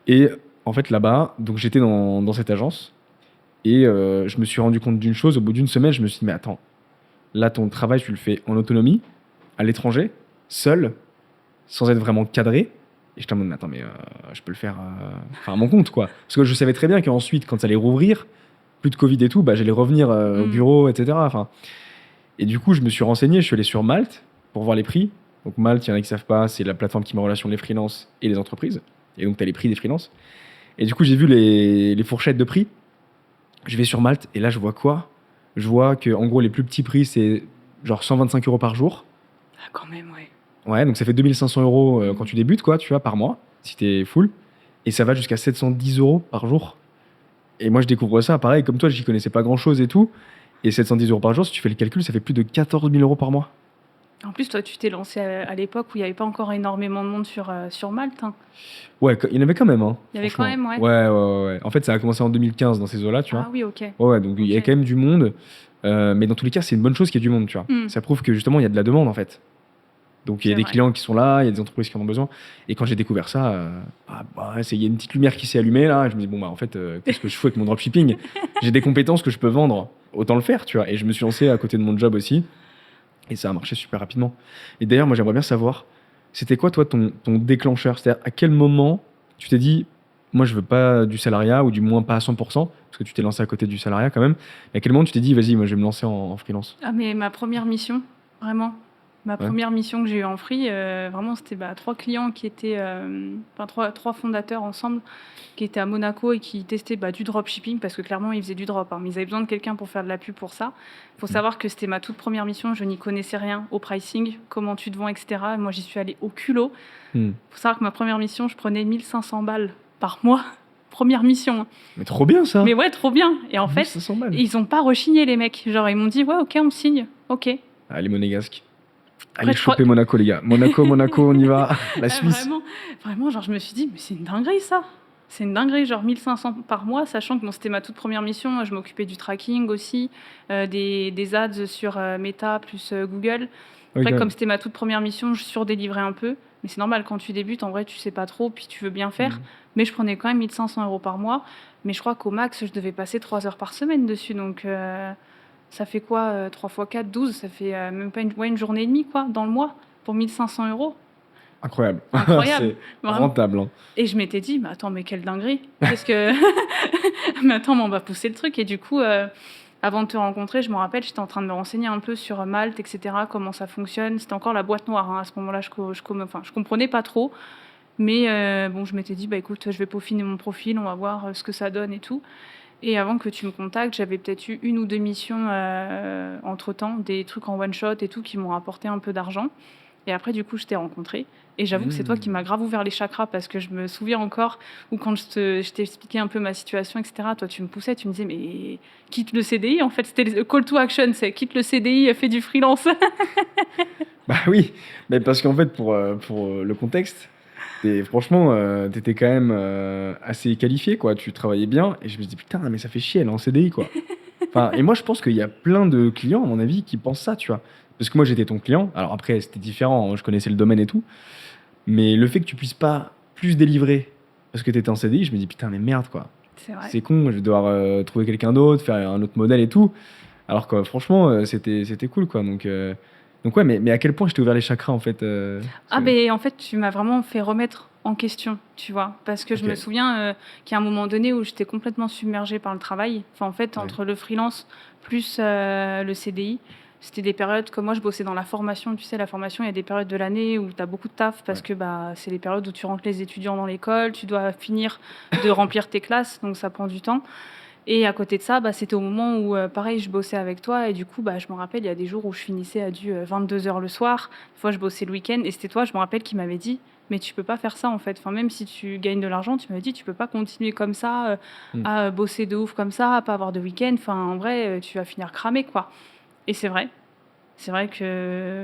Et en fait, là-bas, donc j'étais dans cette agence. Et je me suis rendu compte d'une chose. Au bout d'une semaine, je me suis dit, mais attends, là, ton travail, tu le fais en autonomie, à l'étranger, seul, sans être vraiment cadré. Et j'étais en mode, mais attends, mais je peux le faire à mon compte, quoi. Parce que je savais très bien qu'ensuite, quand ça allait rouvrir, plus de Covid et tout, bah, j'allais revenir au bureau, etc. Enfin, et du coup, je me suis renseigné, je suis allé sur Malte pour voir les prix. Donc Malte, il y en a qui savent pas, c'est la plateforme qui met en relation les freelances et les entreprises. Et donc, tu as les prix des freelances. Et du coup, j'ai vu les fourchettes de prix. Je vais sur Malte et là, je vois quoi? Je vois que, en gros, les plus petits prix, c'est genre 125 € par jour. Ah, quand même, ouais. Ouais, donc ça fait 2500 € quand tu débutes, quoi, tu vois, par mois, si t'es full. Et ça va jusqu'à 710 € par jour. Et moi, je découvre ça, pareil, comme toi, j'y connaissais pas grand-chose et tout. Et 710 € par jour, si tu fais le calcul, ça fait plus de 14 000 € par mois. En plus, toi, tu t'es lancé à l'époque où il n'y avait pas encore énormément de monde sur Malte. Hein. Ouais, il y en avait quand même, hein. Il y avait quand franchement. même, Ouais. En fait, ça a commencé en 2015 dans ces eaux-là, tu vois. Ah oui, ok. Ouais, donc il y a Ok. quand même du monde. Mais dans tous les cas, c'est une bonne chose qu'il y ait du monde, tu vois. Ça prouve que justement, il y a de la demande, en fait. Donc il y a C'est des vrai. clients qui sont là, il y a des entreprises qui en ont besoin. Et quand j'ai découvert ça, il y a une petite lumière qui s'est allumée là. Et je me dis, bon, bah en fait, qu'est-ce que je fais avec mon dropshipping? J'ai des compétences que je peux vendre, autant le faire, tu vois. Et je me suis lancé à côté de mon job aussi. Et ça a marché super rapidement. Et d'ailleurs, moi, j'aimerais bien savoir, c'était quoi, toi, ton déclencheur? C'est-à-dire, à quel moment tu t'es dit, moi, je veux pas du salariat, ou du moins pas à 100%, parce que tu t'es lancé à côté du salariat quand même. Et à quel moment tu t'es dit, vas-y, moi, je vais me lancer en freelance? Ah, mais ma première mission, vraiment. Ma Ouais. première mission que j'ai eue en free, vraiment, c'était 3 clients qui étaient, enfin 3 fondateurs ensemble, qui étaient à Monaco et qui testaient du dropshipping parce que clairement, ils faisaient du drop, hein, mais ils avaient besoin de quelqu'un pour faire de la pub pour ça. Il faut savoir que c'était ma toute première mission, je n'y connaissais rien au pricing, comment tu te vends, etc. Moi, j'y suis allée au culot. Hmm. Il faut savoir que ma première mission, je prenais 1500 balles par mois. Première mission. Mais trop bien ça. Mais ouais, trop bien. Et en fait, 500 balles. ils ont pas rechigné, les mecs. Genre, ils m'ont dit, ouais, ok, on signe. Ok. Allez, monégasque. Après, Allez je crois- choper Monaco, les gars. Monaco, on y va. La Ah, Suisse. vraiment, genre, je me suis dit, mais c'est une dinguerie, ça. C'est une dinguerie, genre 1500 par mois, sachant que c'était ma toute première mission. Je m'occupais du tracking aussi, des ads sur Meta plus Google. Après, Ok. comme c'était ma toute première mission, je surdélivrais un peu. Mais c'est normal, quand tu débutes, en vrai, tu sais pas trop, puis tu veux bien faire. Mhm. Mais je prenais quand même 1500 euros par mois. Mais je crois qu'au max, je devais passer 3 heures par semaine dessus. Donc, ça fait quoi 3 x 4, 12. Ça fait même pas une journée et demie, quoi, dans le mois, pour 1500 euros. Incroyable. Incroyable. C'est Vraiment. rentable. Hein. Et je m'étais dit, mais attends, mais quelle dinguerie. Qu'est-ce que. Mais attends, mais on va pousser le truc. Et du coup, avant de te rencontrer, je me rappelle, j'étais en train de me renseigner un peu sur Malte, etc., comment ça fonctionne. C'était encore la boîte noire. Hein. À ce moment-là, je comprenais pas trop. Mais bon, je m'étais dit, écoute, je vais peaufiner mon profil, on va voir ce que ça donne et tout. Et avant que tu me contactes, j'avais peut-être eu 1 ou 2 missions entre-temps, des trucs en one-shot et tout qui m'ont rapporté un peu d'argent. Et après, du coup, je t'ai rencontré. Et j'avoue que c'est toi qui m'as grave ouvert les chakras parce que je me souviens encore où quand je t'ai expliqué un peu ma situation, etc., toi, tu me poussais, tu me disais, mais quitte le CDI. En fait, c'était le call to action, c'est quitte le CDI, fais du freelance. Bah oui, mais parce qu'en fait, pour le contexte, franchement, t'étais quand même assez qualifié, quoi. Tu travaillais bien, et je me suis dit, putain, mais ça fait chier, elle est en CDI, quoi. Enfin, et moi, je pense qu'il y a plein de clients, à mon avis, qui pensent ça, tu vois. Parce que moi, j'étais ton client. Alors après, c'était différent, hein, je connaissais le domaine et tout. Mais le fait que tu puisses pas plus délivrer parce que t'étais en CDI, je me dis, putain, mais merde, quoi. C'est vrai. C'est con, je vais devoir trouver quelqu'un d'autre, faire un autre modèle et tout. Alors que franchement, c'était cool, quoi. Donc ouais, mais à quel point je t'ai ouvert les chakras, en fait Ah, en fait, tu m'as vraiment fait remettre en question, tu vois. Parce que je Ok. me souviens qu'il y a un moment donné où j'étais complètement submergée par le travail. Enfin, en fait, Ouais. entre le freelance plus le CDI, c'était des périodes, comme moi, je bossais dans la formation. Tu sais, la formation, il y a des périodes de l'année où tu as beaucoup de taf parce que c'est les périodes où tu rentres les étudiants dans l'école, tu dois finir de remplir tes classes, donc ça prend du temps. Et à côté de ça, c'était au moment où, pareil, je bossais avec toi. Et du coup, je me rappelle, il y a des jours où je finissais à 22 heures le soir. Des fois, je bossais le week-end. Et c'était toi, je me rappelle, qui m'avait dit, mais tu peux pas faire ça, en fait. Enfin, même si tu gagnes de l'argent, tu m'avais dit, tu peux pas continuer comme ça, à bosser de ouf comme ça, à pas avoir de week-end. Enfin, en vrai, tu vas finir cramé, quoi. Et c'est vrai. C'est vrai qu'il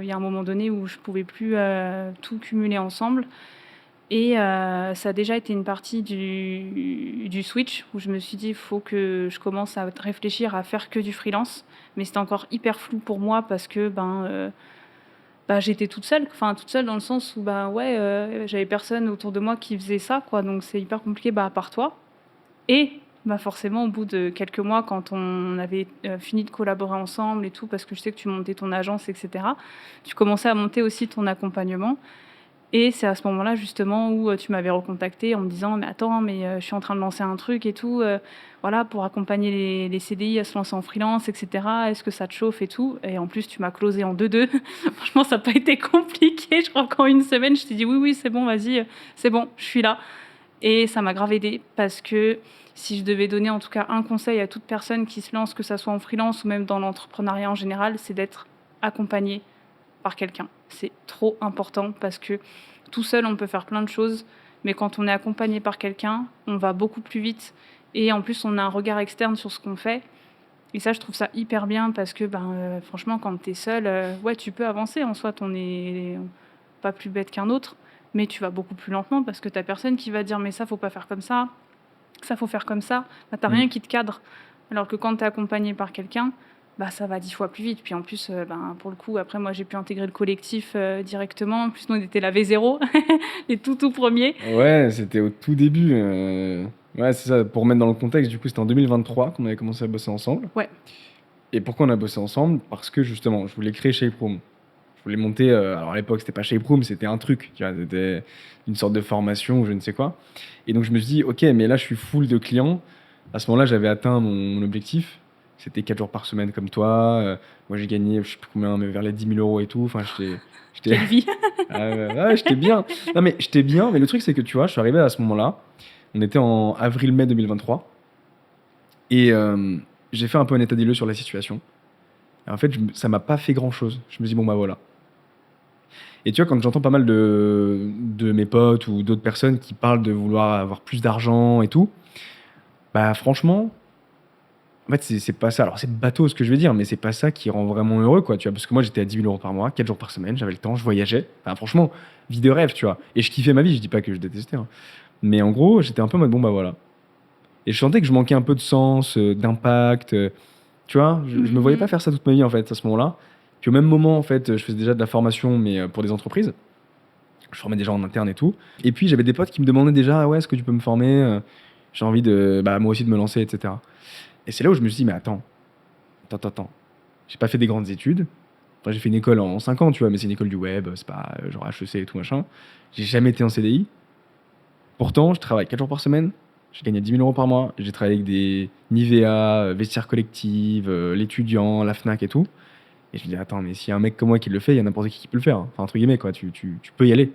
y a un moment donné où je pouvais plus tout cumuler ensemble. Et ça a déjà été une partie du switch où je me suis dit, il faut que je commence à réfléchir à faire que du freelance. Mais c'était encore hyper flou pour moi parce que j'étais toute seule. Enfin, toute seule dans le sens où j'avais personne autour de moi qui faisait ça, quoi. Donc c'est hyper compliqué à part toi. Et forcément, au bout de quelques mois, quand on avait fini de collaborer ensemble et tout, parce que je sais que tu montais ton agence, etc., tu commençais à monter aussi ton accompagnement. Et c'est à ce moment-là, justement, où tu m'avais recontacté en me disant « Mais attends, je suis en train de lancer un truc et tout, voilà, pour accompagner les CDI à se lancer en freelance, etc. Est-ce que ça te chauffe et tout ?» Et en plus, tu m'as closé en 2-2. Franchement, ça n'a pas été compliqué. Je crois qu'en 1 semaine, je t'ai dit « Oui, c'est bon, vas-y, c'est bon, je suis là. » Et ça m'a grave aidé parce que si je devais donner en tout cas un conseil à toute personne qui se lance, que ça soit en freelance ou même dans l'entrepreneuriat en général, c'est d'être accompagné par quelqu'un. C'est trop important parce que tout seul, on peut faire plein de choses, mais quand on est accompagné par quelqu'un, on va beaucoup plus vite et en plus, on a un regard externe sur ce qu'on fait. Et ça, je trouve ça hyper bien parce que franchement, quand tu es seul, tu peux avancer en soi, on n'est pas plus bête qu'un autre, mais tu vas beaucoup plus lentement parce que tu n'as personne qui va dire mais ça, faut pas faire comme ça faut faire comme ça. Tu n'as rien qui te cadre. Alors que quand tu es accompagné par quelqu'un, ça va 10 fois plus vite. Puis en plus, pour le coup, après, moi, j'ai pu intégrer le collectif directement. En plus, nous, on était la V0, les tout premiers. Ouais, c'était au tout début. Ouais, c'est ça. Pour mettre dans le contexte, du coup, c'était en 2023 qu'on avait commencé à bosser ensemble. Ouais. Et pourquoi on a bossé ensemble? Parce que justement, je voulais créer Shape Room. Je voulais monter. Alors à l'époque, c'était pas Shape Room, c'était un truc. Tu vois, c'était une sorte de formation ou je ne sais quoi. Et donc, je me suis dit, ok, mais là, je suis full de clients. À ce moment-là, j'avais atteint mon objectif. C'était 4 jours par semaine comme toi. Moi, j'ai gagné, je sais plus combien, mais vers les 10 000 euros et tout. Enfin, j'étais, Quelle vie. ah ouais, j'étais bien. Non, mais j'étais bien, mais le truc, c'est que tu vois, je suis arrivé à ce moment-là. On était en avril-mai 2023. Et j'ai fait un peu un état des lieux sur la situation. Et en fait, ça m'a pas fait grand-chose. Je me dis, bon, bah voilà. Et tu vois, quand j'entends pas mal de mes potes ou d'autres personnes qui parlent de vouloir avoir plus d'argent et tout, bah franchement, en fait, c'est pas ça. Alors, c'est bateau ce que je vais dire, mais c'est pas ça qui rend vraiment heureux, quoi, tu vois. Parce que moi, j'étais à 10 000 euros par mois, 4 jours par semaine, j'avais le temps, je voyageais. Enfin, franchement, vie de rêve, tu vois. Et je kiffais ma vie, je dis pas que je détestais, hein. Mais en gros, j'étais un peu en mode, bon, bah voilà. Et je sentais que je manquais un peu de sens, d'impact. Tu vois, je me voyais pas faire ça toute ma vie, en fait, à ce moment-là. Puis au même moment, en fait, je faisais déjà de la formation, mais pour des entreprises. Je formais des gens en interne et tout. Et puis, j'avais des potes qui me demandaient déjà, ah ouais, est-ce que tu peux me former? J'ai envie de, bah, moi aussi de me lancer, etc. Et c'est là où je me suis dit, mais attends. J'ai pas fait des grandes études. Enfin, j'ai fait une école en 5 ans, tu vois, mais c'est une école du web, c'est pas genre HEC et tout machin. J'ai jamais été en CDI. Pourtant, je travaille 4 jours par semaine. J'ai gagné 10 000 euros par mois. J'ai travaillé avec des Nivea, Vestiaire Collective, l'étudiant, la Fnac et tout. Et je me dis, attends, mais s'il y a un mec comme moi qui le fait, il y a n'importe qui peut le faire, hein. Enfin, entre guillemets, quoi, tu peux y aller.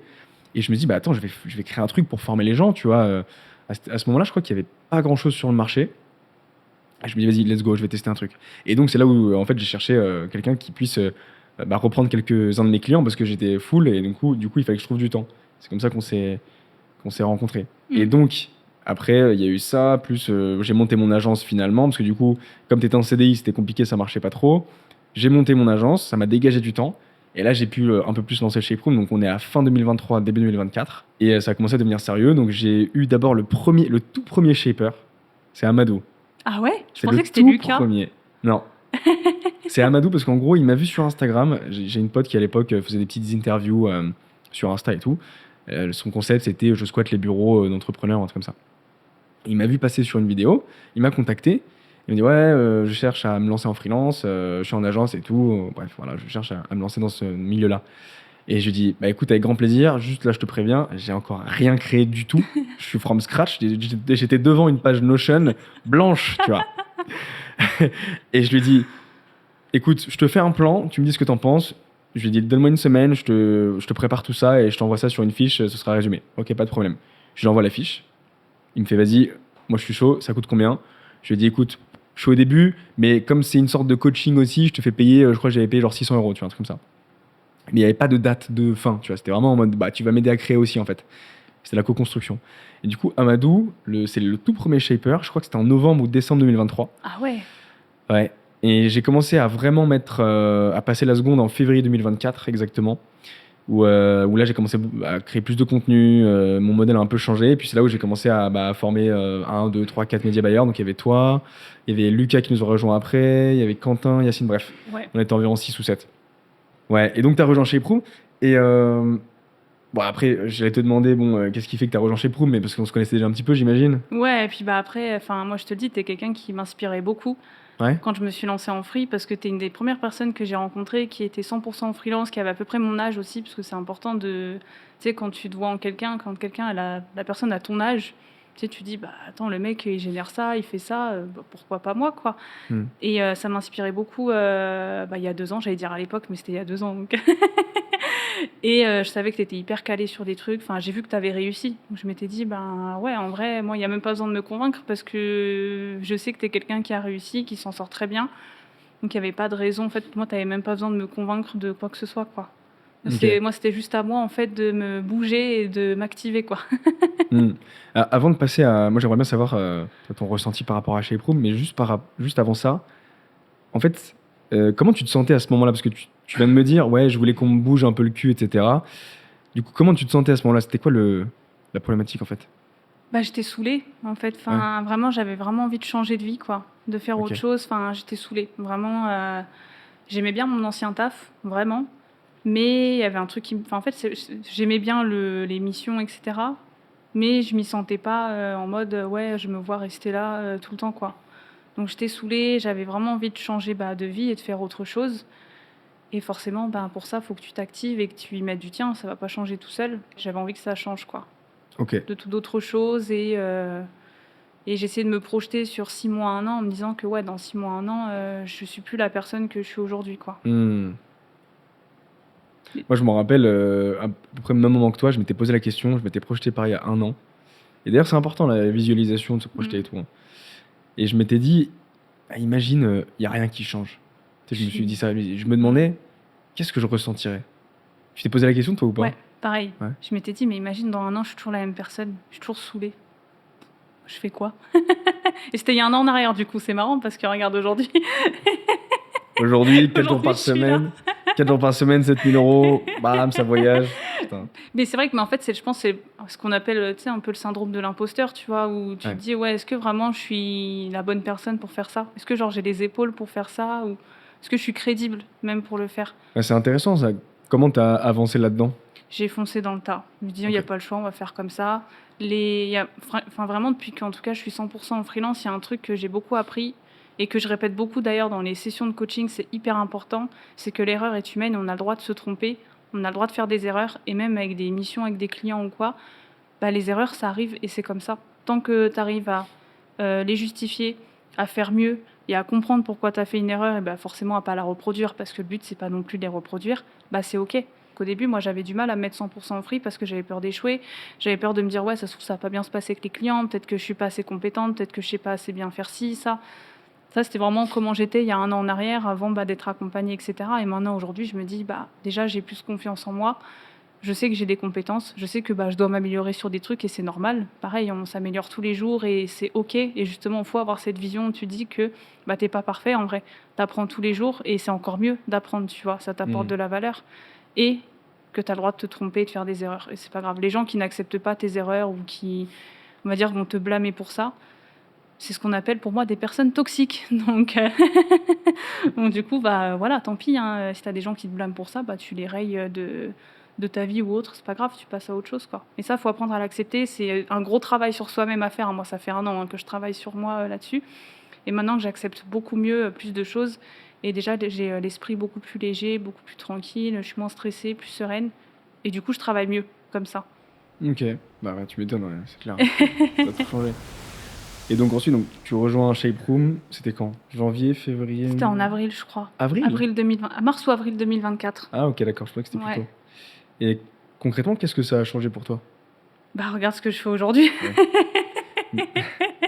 Et je me dis, bah attends, je vais créer un truc pour former les gens, tu vois. À ce moment-là, je crois qu'il n'y avait pas grand-chose sur le marché. Et je me dis, vas-y, let's go, je vais tester un truc. Et donc, c'est là où, en fait, j'ai cherché quelqu'un qui puisse reprendre quelques-uns de mes clients parce que j'étais full et du coup, il fallait que je trouve du temps. C'est comme ça qu'on s'est rencontrés. Et donc, après, il y a eu ça, plus j'ai monté mon agence finalement, parce que du coup, comme tu étais en CDI, c'était compliqué, ça marchait pas trop. J'ai monté mon agence, ça m'a dégagé du temps. Et là, j'ai pu un peu plus lancer Shape Room. Donc, on est à fin 2023, début 2024. Et ça a commencé à devenir sérieux. Donc, j'ai eu d'abord le tout premier shaper. C'est Amadou. Ah ouais? Je C'est pensais le que c'était tout Lucas. premier. Non. C'est Amadou parce qu'en gros, il m'a vu sur Instagram. J'ai une pote qui, à l'époque, faisait des petites interviews sur Insta et tout. Son concept, c'était je squatte les bureaux d'entrepreneurs, un truc comme ça. Il m'a vu passer sur une vidéo. Il m'a contacté. Il m'a dit, ouais, je cherche à me lancer en freelance. Je suis en agence et tout. Bref, voilà, je cherche à me lancer dans ce milieu-là. Et je lui dis, bah écoute, avec grand plaisir. Juste là, je te préviens, j'ai encore rien créé du tout. Je suis from scratch. J'étais devant une page Notion blanche, tu vois. Et je lui dis, écoute, je te fais un plan, tu me dis ce que t'en penses. Je lui ai dit, donne-moi une semaine, je te prépare tout ça et je t'envoie ça sur une fiche, ce sera résumé. Ok, pas de problème. Je lui envoie la fiche. Il me fait, vas-y, moi je suis chaud, ça coûte combien? Je lui ai dit, écoute, je suis au début, mais comme c'est une sorte de coaching aussi, je te fais payer, je crois que j'avais payé genre 600 euros, tu vois, un truc comme ça. Mais il n'y avait pas de date de fin, tu vois, c'était vraiment en mode, bah tu vas m'aider à créer aussi en fait. C'était la co-construction. Et du coup, Amadou, c'est le tout premier shaper, je crois que c'était en novembre ou décembre 2023. Ah ouais. Ouais. Et j'ai commencé à vraiment à passer la seconde en février 2024 exactement, où là j'ai commencé à créer plus de contenu, mon modèle a un peu changé, et puis c'est là où j'ai commencé à former 1, 2, 3, 4 média buyers. Donc il y avait toi, il y avait Lucas qui nous a rejoint après, il y avait Quentin, Yacine, bref, Ouais. on était environ 6 ou 7. Ouais, et donc tu as rejoint Shape Room, et bon après j'allais te demander, qu'est-ce qui fait que tu as rejoint Shape Room, mais parce qu'on se connaissait déjà un petit peu, j'imagine. Ouais, et puis bah après, enfin moi je te le dis, t'es quelqu'un qui m'inspirait beaucoup Ouais. quand je me suis lancée en free, parce que t'es une des premières personnes que j'ai rencontrées qui était 100% en freelance, qui avait à peu près mon âge aussi, parce que c'est important de, tu sais, quand tu te vois en quelqu'un, quand quelqu'un, la personne a ton âge, tu sais, tu dis, bah attends, le mec il génère ça, il fait ça, bah, pourquoi pas moi, quoi. Et ça m'inspirait beaucoup, il y a 2 ans, j'allais dire à l'époque, mais c'était il y a 2 ans, donc. Et je savais que tu étais hyper calé sur des trucs. Enfin, j'ai vu que tu avais réussi. Donc je m'étais dit, ben ouais, en vrai, moi, il n'y a même pas besoin de me convaincre parce que je sais que tu es quelqu'un qui a réussi, qui s'en sort très bien. Donc il n'y avait pas de raison. En fait, moi, tu n'avais même pas besoin de me convaincre de quoi que ce soit, quoi. Ok. Moi, c'était juste à moi, en fait, de me bouger et de m'activer, quoi. Avant de passer à... Moi, j'aimerais bien savoir ton ressenti par rapport à Shape Room, mais juste avant ça, en fait, comment tu te sentais à ce moment-là? Parce que tu viens de me dire, ouais, je voulais qu'on me bouge un peu le cul, etc. Du coup, comment tu te sentais à ce moment-là? C'était quoi la problématique, en fait? Bah, j'étais saoulée, en fait. Enfin, vraiment, j'avais vraiment envie de changer de vie, quoi. De faire Ok. autre chose. Enfin, j'étais saoulée. Vraiment, j'aimais bien mon ancien taf, vraiment. Mais il y avait un truc qui me... Enfin, en fait, j'aimais bien les missions, etc. Mais je m'y sentais pas en mode, ouais, je me vois rester là tout le temps, quoi. Donc, j'étais saoulée. J'avais vraiment envie de changer de vie et de faire autre chose. Et forcément, pour ça, il faut que tu t'actives et que tu y mettes du tien. Ça va pas changer tout seul. J'avais envie que ça change, quoi. Ok. D'autres choses Et j'essayais de me projeter sur 6 mois, 1 an, en me disant que ouais, dans 6 mois, 1 an, je suis plus la personne que je suis aujourd'hui, quoi. Hmm. Moi, je me rappelle, à peu près au même moment que toi, je m'étais posé la question, je m'étais projeté par il y a 1 an. Et d'ailleurs, c'est important, la visualisation, de se projeter et tout, hein. Et je m'étais dit, ah, imagine, il n'y a rien qui change. Tu sais, je me suis dit ça, je me demandais, qu'est-ce que je ressentirais? Tu t'es posé la question, toi, ou pas? Ouais, pareil. Ouais. Je m'étais dit, mais imagine, dans 1 an, je suis toujours la même personne. Je suis toujours saoulée. Je fais quoi? Et c'était il y a 1 an en arrière, du coup. C'est marrant parce que regarde aujourd'hui. Aujourd'hui, 4 jours Aujourd'hui, par je suis là. semaine, 4 jours par semaine, 7 000 euros, bam, ça voyage. Putain. Mais c'est vrai que, mais en fait, je pense, c'est ce qu'on appelle, tu sais, un peu le syndrome de l'imposteur, tu vois, où tu Ouais. te dis, ouais, est-ce que vraiment je suis la bonne personne pour faire ça? Est-ce que, genre, j'ai les épaules pour faire ça? Ou est-ce que je suis crédible même pour le faire? Ouais, c'est intéressant, ça. Comment t'as avancé là-dedans? J'ai foncé dans le tas. Je me dis, il n'y a Ok. pas le choix, on va faire comme ça. Enfin, vraiment, depuis qu'en tout cas, je suis 100% en freelance, il y a un truc que j'ai beaucoup appris et que je répète beaucoup d'ailleurs dans les sessions de coaching, c'est hyper important, c'est que l'erreur est humaine, on a le droit de se tromper, on a le droit de faire des erreurs, et même avec des missions, avec des clients ou quoi, bah, les erreurs, ça arrive et c'est comme ça. Tant que tu arrives à les justifier, à faire mieux et à comprendre pourquoi tu as fait une erreur, et bah, forcément à pas la reproduire, parce que le but, c'est pas non plus de les reproduire, bah, c'est OK. Qu'au début, moi, j'avais du mal à me mettre 100% en free parce que j'avais peur d'échouer. J'avais peur de me dire, ouais, ça se trouve, ça va pas bien se passer avec les clients, peut-être que je suis pas assez compétente, peut-être que je sais pas assez bien faire ci, ça. Ça, c'était vraiment comment j'étais il y a 1 an en arrière, avant d'être accompagnée, etc. Et maintenant, aujourd'hui, je me dis, bah, déjà, j'ai plus confiance en moi. Je sais que j'ai des compétences. Je sais que je dois m'améliorer sur des trucs et c'est normal. Pareil, on s'améliore tous les jours et c'est OK. Et justement, il faut avoir cette vision où tu dis que t'es pas parfait en vrai. Tu apprends tous les jours et c'est encore mieux d'apprendre, tu vois. Ça t'apporte de la valeur. Et que tu as le droit de te tromper et de faire des erreurs. Et c'est pas grave. Les gens qui n'acceptent pas tes erreurs ou qui, on va dire, vont te blâmer pour ça, c'est ce qu'on appelle pour moi des personnes toxiques. Donc, donc du coup, voilà, tant pis. Hein. Si tu as des gens qui te blâment pour ça, tu les rayes de ta vie ou autre. C'est pas grave, tu passes à autre chose, quoi. Et ça, faut apprendre à l'accepter. C'est un gros travail sur soi-même à faire. Hein. Moi, ça fait 1 an que je travaille sur moi là-dessus. Et maintenant que j'accepte beaucoup mieux, plus de choses. Et déjà, j'ai l'esprit beaucoup plus léger, beaucoup plus tranquille. Je suis moins stressée, plus sereine. Et du coup, je travaille mieux comme ça. Ok, bah ouais, tu m'étonnes, ouais, c'est clair. Ça a tout changé. Et donc ensuite, tu rejoins Shape Room, c'était quand? Janvier, février? C'était en avril, je crois. Avril? Avril 2020, mars ou avril 2024. Ah ok, d'accord, je crois que c'était plus Ouais. tôt. Et concrètement, qu'est-ce que ça a changé pour toi? Regarde ce que je fais aujourd'hui.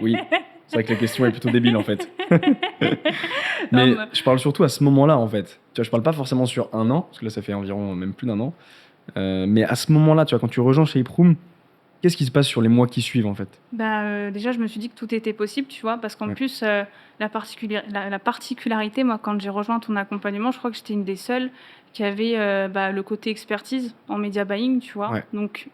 Oui, c'est vrai que la question est plutôt débile en fait. Mais je parle surtout à ce moment-là en fait. Tu vois, je parle pas forcément sur 1 an, parce que là ça fait environ même plus d'1 an. Mais à ce moment-là, tu vois, quand tu rejoins Shape Room, qu'est-ce qui se passe sur les mois qui suivent en fait? Déjà, je me suis dit que tout était possible, tu vois, parce qu'en Ouais. plus, la particularité, moi, quand j'ai rejoint ton accompagnement, je crois que j'étais une des seules qui avait le côté expertise en media buying, tu vois. Ouais. Donc,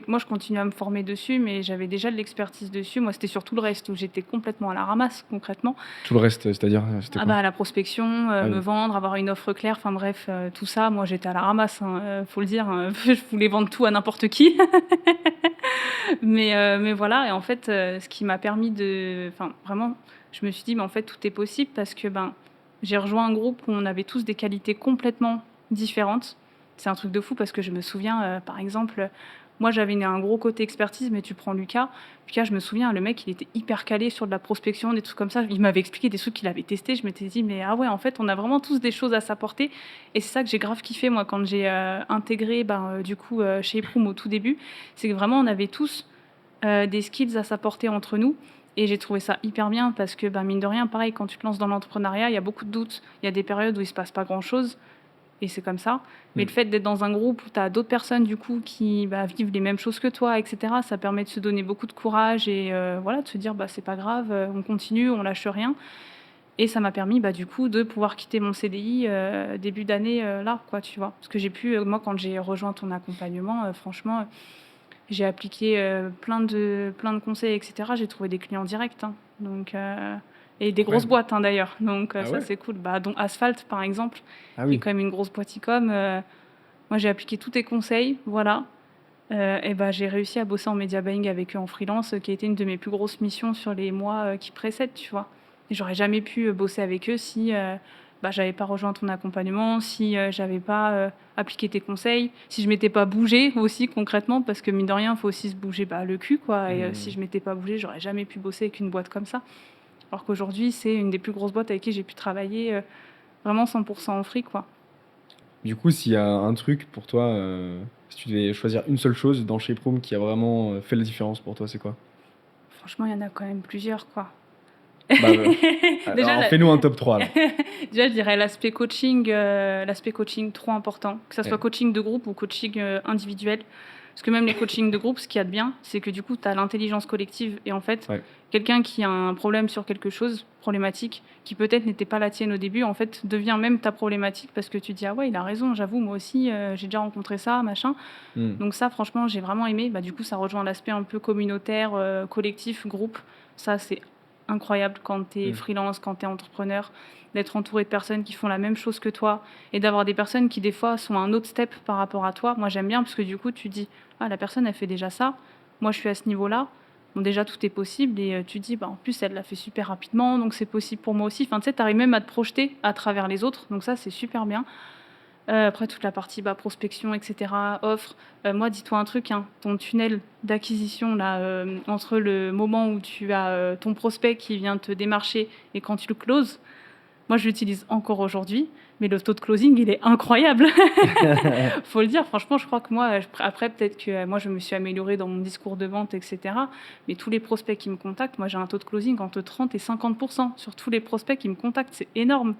moi, je continuais à me former dessus, mais j'avais déjà de l'expertise dessus. Moi, c'était sur tout le reste où j'étais complètement à la ramasse, concrètement. Tout le reste, c'est-à-dire, c'était quoi? La prospection, oui. me vendre, avoir une offre claire, enfin bref, tout ça, moi, j'étais à la ramasse, hein, faut le dire. Je voulais vendre tout à n'importe qui. Mais voilà, et en fait, ce qui m'a permis de... Enfin, vraiment, je me suis dit, mais en fait, tout est possible parce que j'ai rejoint un groupe où on avait tous des qualités complètement différentes. C'est un truc de fou parce que je me souviens, par exemple, moi, j'avais un gros côté expertise, mais tu prends Lucas. Lucas, je me souviens, le mec, il était hyper calé sur de la prospection, des trucs comme ça. Il m'avait expliqué des trucs qu'il avait testés. Je m'étais dit, mais ah ouais, en fait, on a vraiment tous des choses à s'apporter. Et c'est ça que j'ai grave kiffé, moi, quand j'ai intégré, Shape Room au tout début. C'est que vraiment, on avait tous des skills à s'apporter entre nous. Et j'ai trouvé ça hyper bien parce que, mine de rien, pareil, quand tu te lances dans l'entrepreneuriat, il y a beaucoup de doutes. Il y a des périodes où il ne se passe pas grand-chose. Et c'est comme ça. Mais le fait d'être dans un groupe où tu as d'autres personnes du coup qui vivent les mêmes choses que toi, etc., ça permet de se donner beaucoup de courage et de se dire c'est pas grave, on continue, on lâche rien. Et ça m'a permis du coup de pouvoir quitter mon CDI début d'année là, quoi, tu vois. Parce que j'ai pu, moi quand j'ai rejoint ton accompagnement, franchement, j'ai appliqué plein de conseils, etc. J'ai trouvé des clients directs. Hein. Donc... et des grosses boîtes d'ailleurs, donc ça c'est cool. Dont Asphalt par exemple, qui est quand même une grosse boîte e-com. Moi j'ai appliqué tous tes conseils, voilà. J'ai réussi à bosser en media buying avec eux en freelance, qui a été une de mes plus grosses missions sur les mois qui précèdent, tu vois. Et j'aurais jamais pu bosser avec eux si bah, j'avais pas rejoint ton accompagnement, si j'avais pas appliqué tes conseils, si je m'étais pas bougée aussi concrètement, parce que mine de rien, il faut aussi se bouger le cul, quoi. Et si je m'étais pas bougée, j'aurais jamais pu bosser avec une boîte comme ça. Alors qu'aujourd'hui, c'est une des plus grosses boîtes avec qui j'ai pu travailler vraiment 100% en free, quoi. Du coup, s'il y a un truc pour toi, si tu devais choisir une seule chose dans Shape Room qui a vraiment fait la différence pour toi, c'est quoi? Franchement, il y en a quand même plusieurs, quoi. Bah, Déjà, alors, fais-nous un top 3 là. Déjà, je dirais l'aspect coaching trop important, que ça soit Ouais. coaching de groupe ou coaching individuel. Parce que même les coachings de groupe, ce qu'il y a de bien, c'est que du coup, tu as l'intelligence collective. Et en fait, Ouais. quelqu'un qui a un problème sur quelque chose, problématique, qui peut-être n'était pas la tienne au début, en fait, devient même ta problématique parce que tu dis, ah ouais, il a raison, j'avoue, moi aussi, j'ai déjà rencontré ça, machin. Donc ça, franchement, j'ai vraiment aimé. Bah, du coup, ça rejoint l'aspect un peu communautaire, collectif, groupe. Ça, c'est incroyable quand tu es freelance, quand tu es entrepreneur, d'être entouré de personnes qui font la même chose que toi et d'avoir des personnes qui, des fois, sont un autre step par rapport à toi. Moi, j'aime bien parce que du coup, tu dis, ah, la personne, elle fait déjà ça. Moi, je suis à ce niveau-là. Bon, déjà, tout est possible et tu dis, bah, en plus, elle l'a fait super rapidement, donc c'est possible pour moi aussi. Enfin, tu sais, tu arrives même à te projeter à travers les autres. Donc ça, c'est super bien. Après, toute la partie prospection, etc., offre. Moi, dis-toi un truc, hein, ton tunnel d'acquisition, là, entre le moment où tu as ton prospect qui vient te démarcher et quand tu le closes, moi, je l'utilise encore aujourd'hui, mais le taux de closing, il est incroyable. Faut le dire, franchement, je crois que moi, après, peut-être que moi, je me suis améliorée dans mon discours de vente, etc., mais tous les prospects qui me contactent, moi, j'ai un taux de closing entre 30 et 50% sur tous les prospects qui me contactent. C'est énorme.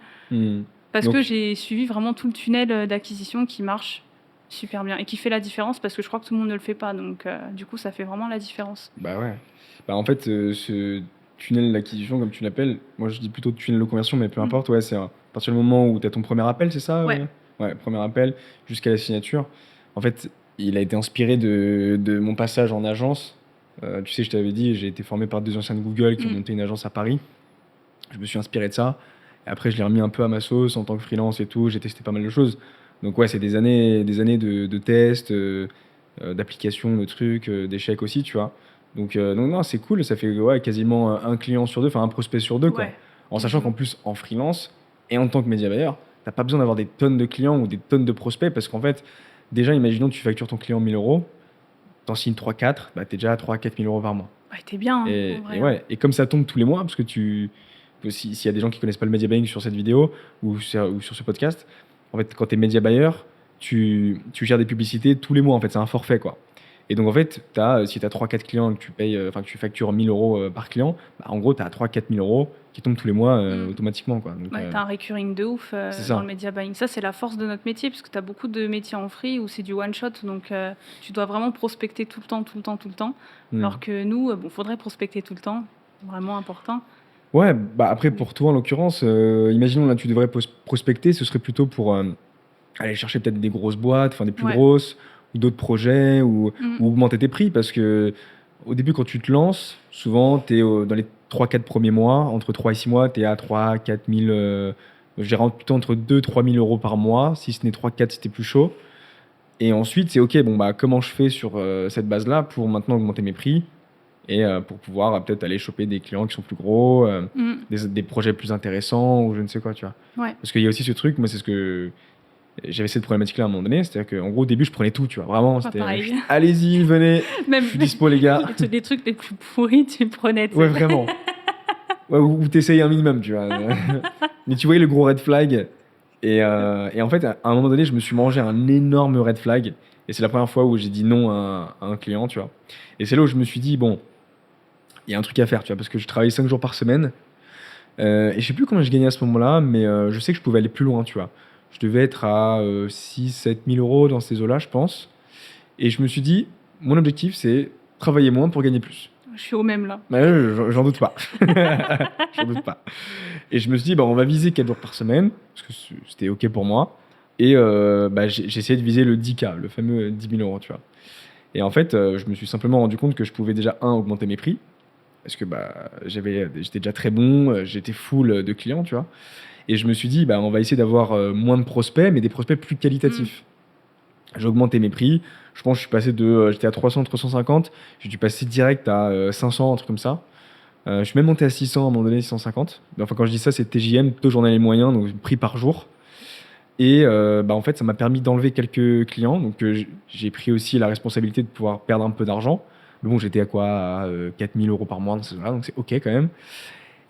Parce Donc- que j'ai suivi vraiment tout le tunnel d'acquisition qui marche super bien et qui fait la différence parce que je crois que tout le monde ne le fait pas. Donc, du coup, ça fait vraiment la différence. Bah ouais. Bah en fait, ce tunnel d'acquisition, comme tu l'appelles, moi je dis plutôt tunnel de conversion, mais peu importe, ouais, c'est à partir du moment où tu as ton premier appel, c'est ça? Ouais. Ouais, premier appel jusqu'à la signature. En fait, il a été inspiré de mon passage en agence. Tu sais, je t'avais dit, j'ai été formé par 2 anciens de Google qui ont monté une agence à Paris. Je me suis inspiré de ça. Et après, je l'ai remis un peu à ma sauce en tant que freelance et tout. J'ai testé pas mal de choses. Donc ouais, c'est des années de tests, d'applications, de trucs, d'échecs aussi, tu vois. Donc non, c'est cool. Ça fait ouais, quasiment un client sur deux, enfin un prospect sur deux, quoi. Ouais. En sachant qu'en plus, en freelance et en tant que média buyer, t'as pas besoin d'avoir des tonnes de clients ou des tonnes de prospects parce qu'en fait, déjà, imaginons que tu factures ton client 1 000 €, t'en signes 3-4, bah, t'es déjà à 3-4 000 € par mois. Ouais, t'es bien. Hein, Et, en vrai, et ouais, et comme ça tombe tous les mois, parce que s'il y a des gens qui connaissent pas le media buying sur cette vidéo ou sur ce podcast, en fait, quand tu es media buyer, tu gères des publicités tous les mois, en fait, c'est un forfait, quoi. Et donc, en fait, si tu as 3-4 clients et que tu payes, que tu factures 1 000 € par client, bah, en gros, tu as 3-4 000 € qui tombent tous les mois automatiquement, quoi. Donc, ouais, t'as un recurring de ouf c'est ça. dans le media buying. Ça, c'est la force de notre métier parce que t'as beaucoup de métiers en free où c'est du one shot. Donc, tu dois vraiment prospecter tout le temps, tout le temps, tout le temps. Alors que nous, bon, faudrait prospecter tout le temps. Vraiment important. Ouais, bah après, pour toi, en l'occurrence, imaginons là, tu devrais prospecter, ce serait plutôt pour aller chercher peut-être des grosses boîtes, enfin des plus Ouais. grosses, ou d'autres projets, ou augmenter tes prix, parce que au début, quand tu te lances, souvent, tu es dans les 3-4 premiers mois, entre 3 et 6 mois, tu es à 3-4 000, je dirais plutôt entre 2-3 000 € par mois, si ce n'est 3-4 si t'es plus chaud. Et ensuite, c'est OK, bon, bah, comment je fais sur cette base-là pour maintenant augmenter mes prix et pour pouvoir peut-être aller choper des clients qui sont plus gros, des projets plus intéressants ou je ne sais quoi, tu vois. Ouais. Parce qu'il y a aussi ce truc, moi, c'est ce que j'avais cette problématique-là à un moment donné, c'est-à-dire qu'en gros, au début, je prenais tout, tu vois, vraiment, c'était pareil. allez-y, venez, Même je suis dispo, les gars. les trucs les plus pourris, tu prenais. Ouais, vraiment. Ouais, ou t'essayes un minimum, tu vois. Mais tu voyais le gros red flag. Et en fait, à un moment donné, je me suis mangé un énorme red flag. Et c'est la première fois où j'ai dit non à un client, tu vois. Et c'est là où je me suis dit, bon, il y a un truc à faire, tu vois, parce que je travaillais 5 jours par semaine. Et je sais plus combien je gagnais à ce moment-là, mais je sais que je pouvais aller plus loin, tu vois. Je devais être à 6-7 000 € dans ces eaux-là, je pense. Et je me suis dit, mon objectif, c'est travailler moins pour gagner plus. Je suis au même là. Mais j'en doute pas. J'en doute pas. Et je me suis dit, bah, on va viser 4 jours par semaine, parce que c'était OK pour moi. Et j'ai essayé de viser le 10K, le fameux 10 000 €, tu vois. Et en fait, je me suis simplement rendu compte que je pouvais déjà, augmenter mes prix, parce que j'étais déjà très bon, j'étais full de clients, tu vois. Et je me suis dit, bah, on va essayer d'avoir moins de prospects, mais des prospects plus qualitatifs. J'ai augmenté mes prix. Je pense que je suis passé j'étais à 300, 350. J'ai dû passer direct à 500, un truc comme ça. Je suis même monté à 600 à un moment donné, 650. Enfin, quand je dis ça, c'est TJM, taux journalier moyen, donc prix par jour. Et en fait, ça m'a permis d'enlever quelques clients. Donc, j'ai pris aussi la responsabilité de pouvoir perdre un peu d'argent. Mais bon, j'étais à quoi? À 4000 euros par mois, donc c'est OK quand même.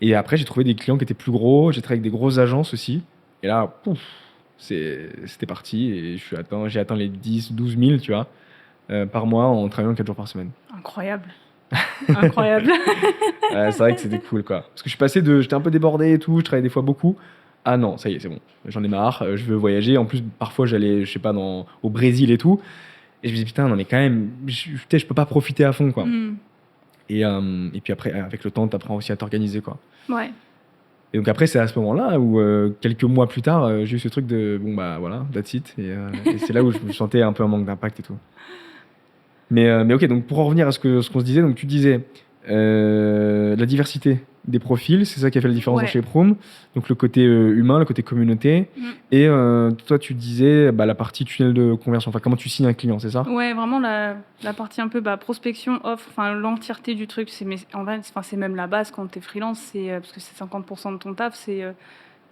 Et après, j'ai trouvé des clients qui étaient plus gros. J'ai travaillé avec des grosses agences aussi. Et là, pouf, c'était parti. Et j'ai atteint les 10, 12 000, tu vois, par mois en travaillant 4 jours par semaine. Incroyable. Incroyable. Ouais, c'est vrai que c'était cool, quoi. Parce que j'étais un peu débordé et tout, je travaillais des fois beaucoup. Ah non, ça y est, c'est bon. J'en ai marre, je veux voyager. En plus, parfois, j'allais, je sais pas, au Brésil et tout. Et je me dis, putain, non, mais quand même, je peux pas profiter à fond, quoi. Et puis après, avec le temps, t'apprends aussi à t'organiser, quoi. Ouais. Et donc après, c'est à ce moment-là où, quelques mois plus tard, j'ai eu ce truc de, bon, bah voilà, that's it. Et c'est là où je me sentais un peu un manque d'impact et tout. Mais ok, donc pour en revenir à ce qu'on se disait, donc tu disais la diversité des profils, c'est ça qui a fait la différence Ouais. dans chez Proom. Donc le côté humain, le côté communauté. Et toi, tu disais la partie tunnel de conversion. Enfin, comment tu signes un client, c'est ça? Ouais, vraiment la partie un peu prospection, offre, enfin l'entièreté du truc. En vrai, c'est même la base quand t'es freelance, parce que c'est 50% de ton taf, c'est